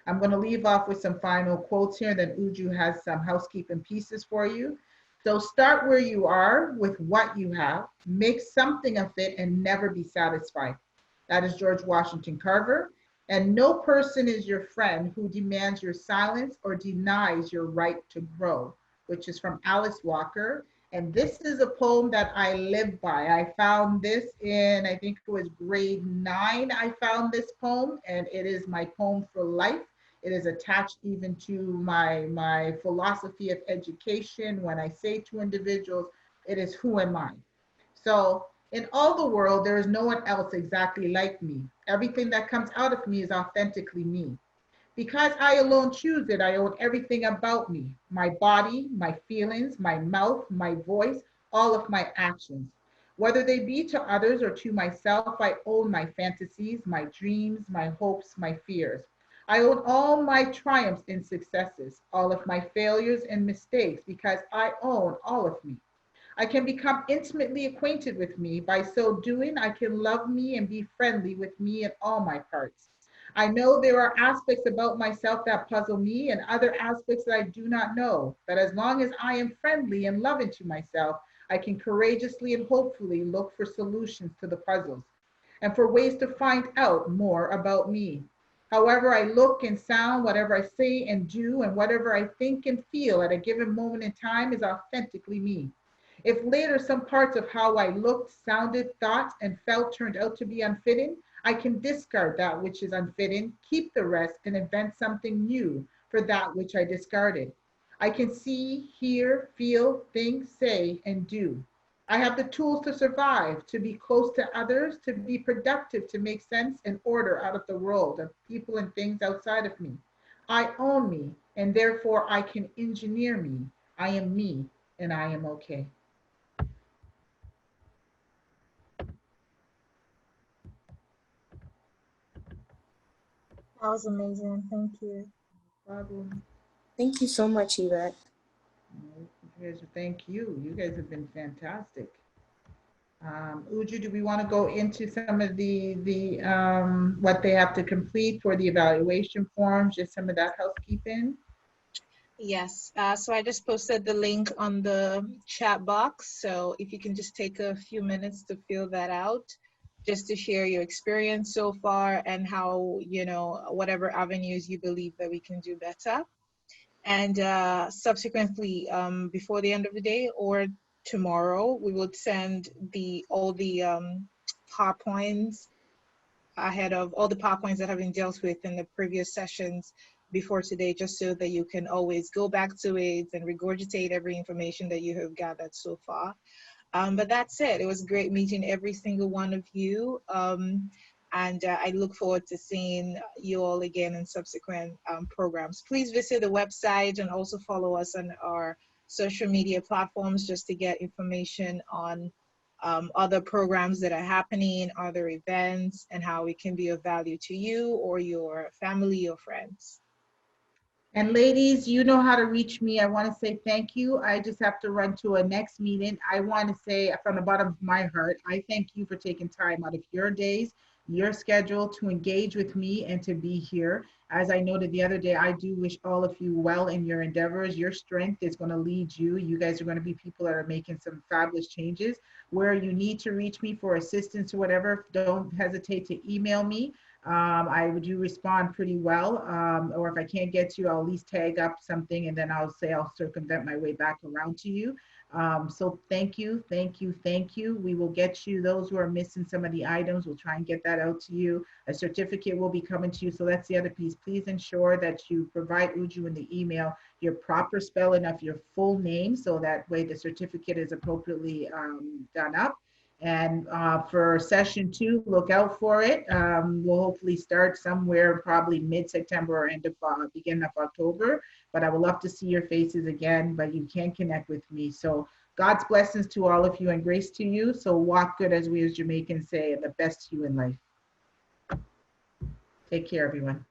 I'm going to leave off with some final quotes here, then Uju has some housekeeping pieces for you. So start where you are with what you have, make something of it, and never be satisfied. That is George Washington Carver. And no person is your friend who demands your silence or denies your right to grow, which is from Alice Walker. And this is a poem that I live by. I found this in, I think it was grade 9, I found this poem, and it is my poem for life. It is attached even to my philosophy of education. When I say to individuals, it is, who am I? So in all the world, there is no one else exactly like me. Everything that comes out of me is authentically me. Because I alone choose it, I own everything about me. My body, my feelings, my mouth, my voice, all of my actions. Whether they be to others or to myself, I own my fantasies, my dreams, my hopes, my fears. I own all my triumphs and successes, all of my failures and mistakes, because I own all of me. I can become intimately acquainted with me. By so doing, I can love me and be friendly with me in all my parts. I know there are aspects about myself that puzzle me and other aspects that I do not know. But as long as I am friendly and loving to myself, I can courageously and hopefully look for solutions to the puzzles and for ways to find out more about me. However I look and sound, whatever I say and do, and whatever I think and feel at a given moment in time is authentically me. If later some parts of how I looked, sounded, thought, and felt turned out to be unfitting, I can discard that which is unfitting, keep the rest, and invent something new for that which I discarded. I can see, hear, feel, think, say, and do. I have the tools to survive, to be close to others, to be productive, to make sense and order out of the world of people and things outside of me. I own me, and therefore I can engineer me. I am me, and I am okay. That was amazing. Thank you. Problem. Thank you so much, Yvette. You guys, thank you. You guys have been fantastic. Uju, do we want to go into some of the what they have to complete for the evaluation forms, just some of that housekeeping? Yes, so I just posted the link on the chat box. So if you can just take a few minutes to fill that out, just to share your experience so far and how, whatever avenues you believe that we can do better. And subsequently, before the end of the day or tomorrow, we will send all the PowerPoints ahead of all the PowerPoints that have been dealt with in the previous sessions before today, just so that you can always go back to it and regurgitate every information that you have gathered so far. But that's it. It was great meeting every single one of you. And I look forward to seeing you all again in subsequent programs. Please visit the website and also follow us on our social media platforms just to get information on other programs that are happening, other events, and how it can be of value to you or your family or friends. And ladies, you know how to reach me. I want to say thank you. I just have to run to a next meeting. I want to say from the bottom of my heart, I thank you for taking time out of your days, your schedule to engage with me and to be here. As I noted the other day, I do wish all of you well in your endeavors. Your strength is going to lead you. You guys are going to be people that are making some fabulous changes. Where you need to reach me for assistance or whatever, don't hesitate to email me. I do respond pretty well, or if I can't get to you, I'll at least tag up something and then I'll say I'll circumvent my way back around to you. So thank you, thank you, thank you. We will get you those who are missing some of the items. We'll try and get that out to you. A certificate will be coming to you. So that's the other piece. Please ensure that you provide Uju in the email your proper spelling of your full name, so that way the certificate is appropriately done up. And for session 2, look out for it. We'll hopefully start somewhere probably mid-September or end of beginning of October. But I would love to see your faces again, but you can't connect with me. So God's blessings to all of you and grace to you. So walk good, as we as Jamaicans say, and the best to you in life. Take care, everyone.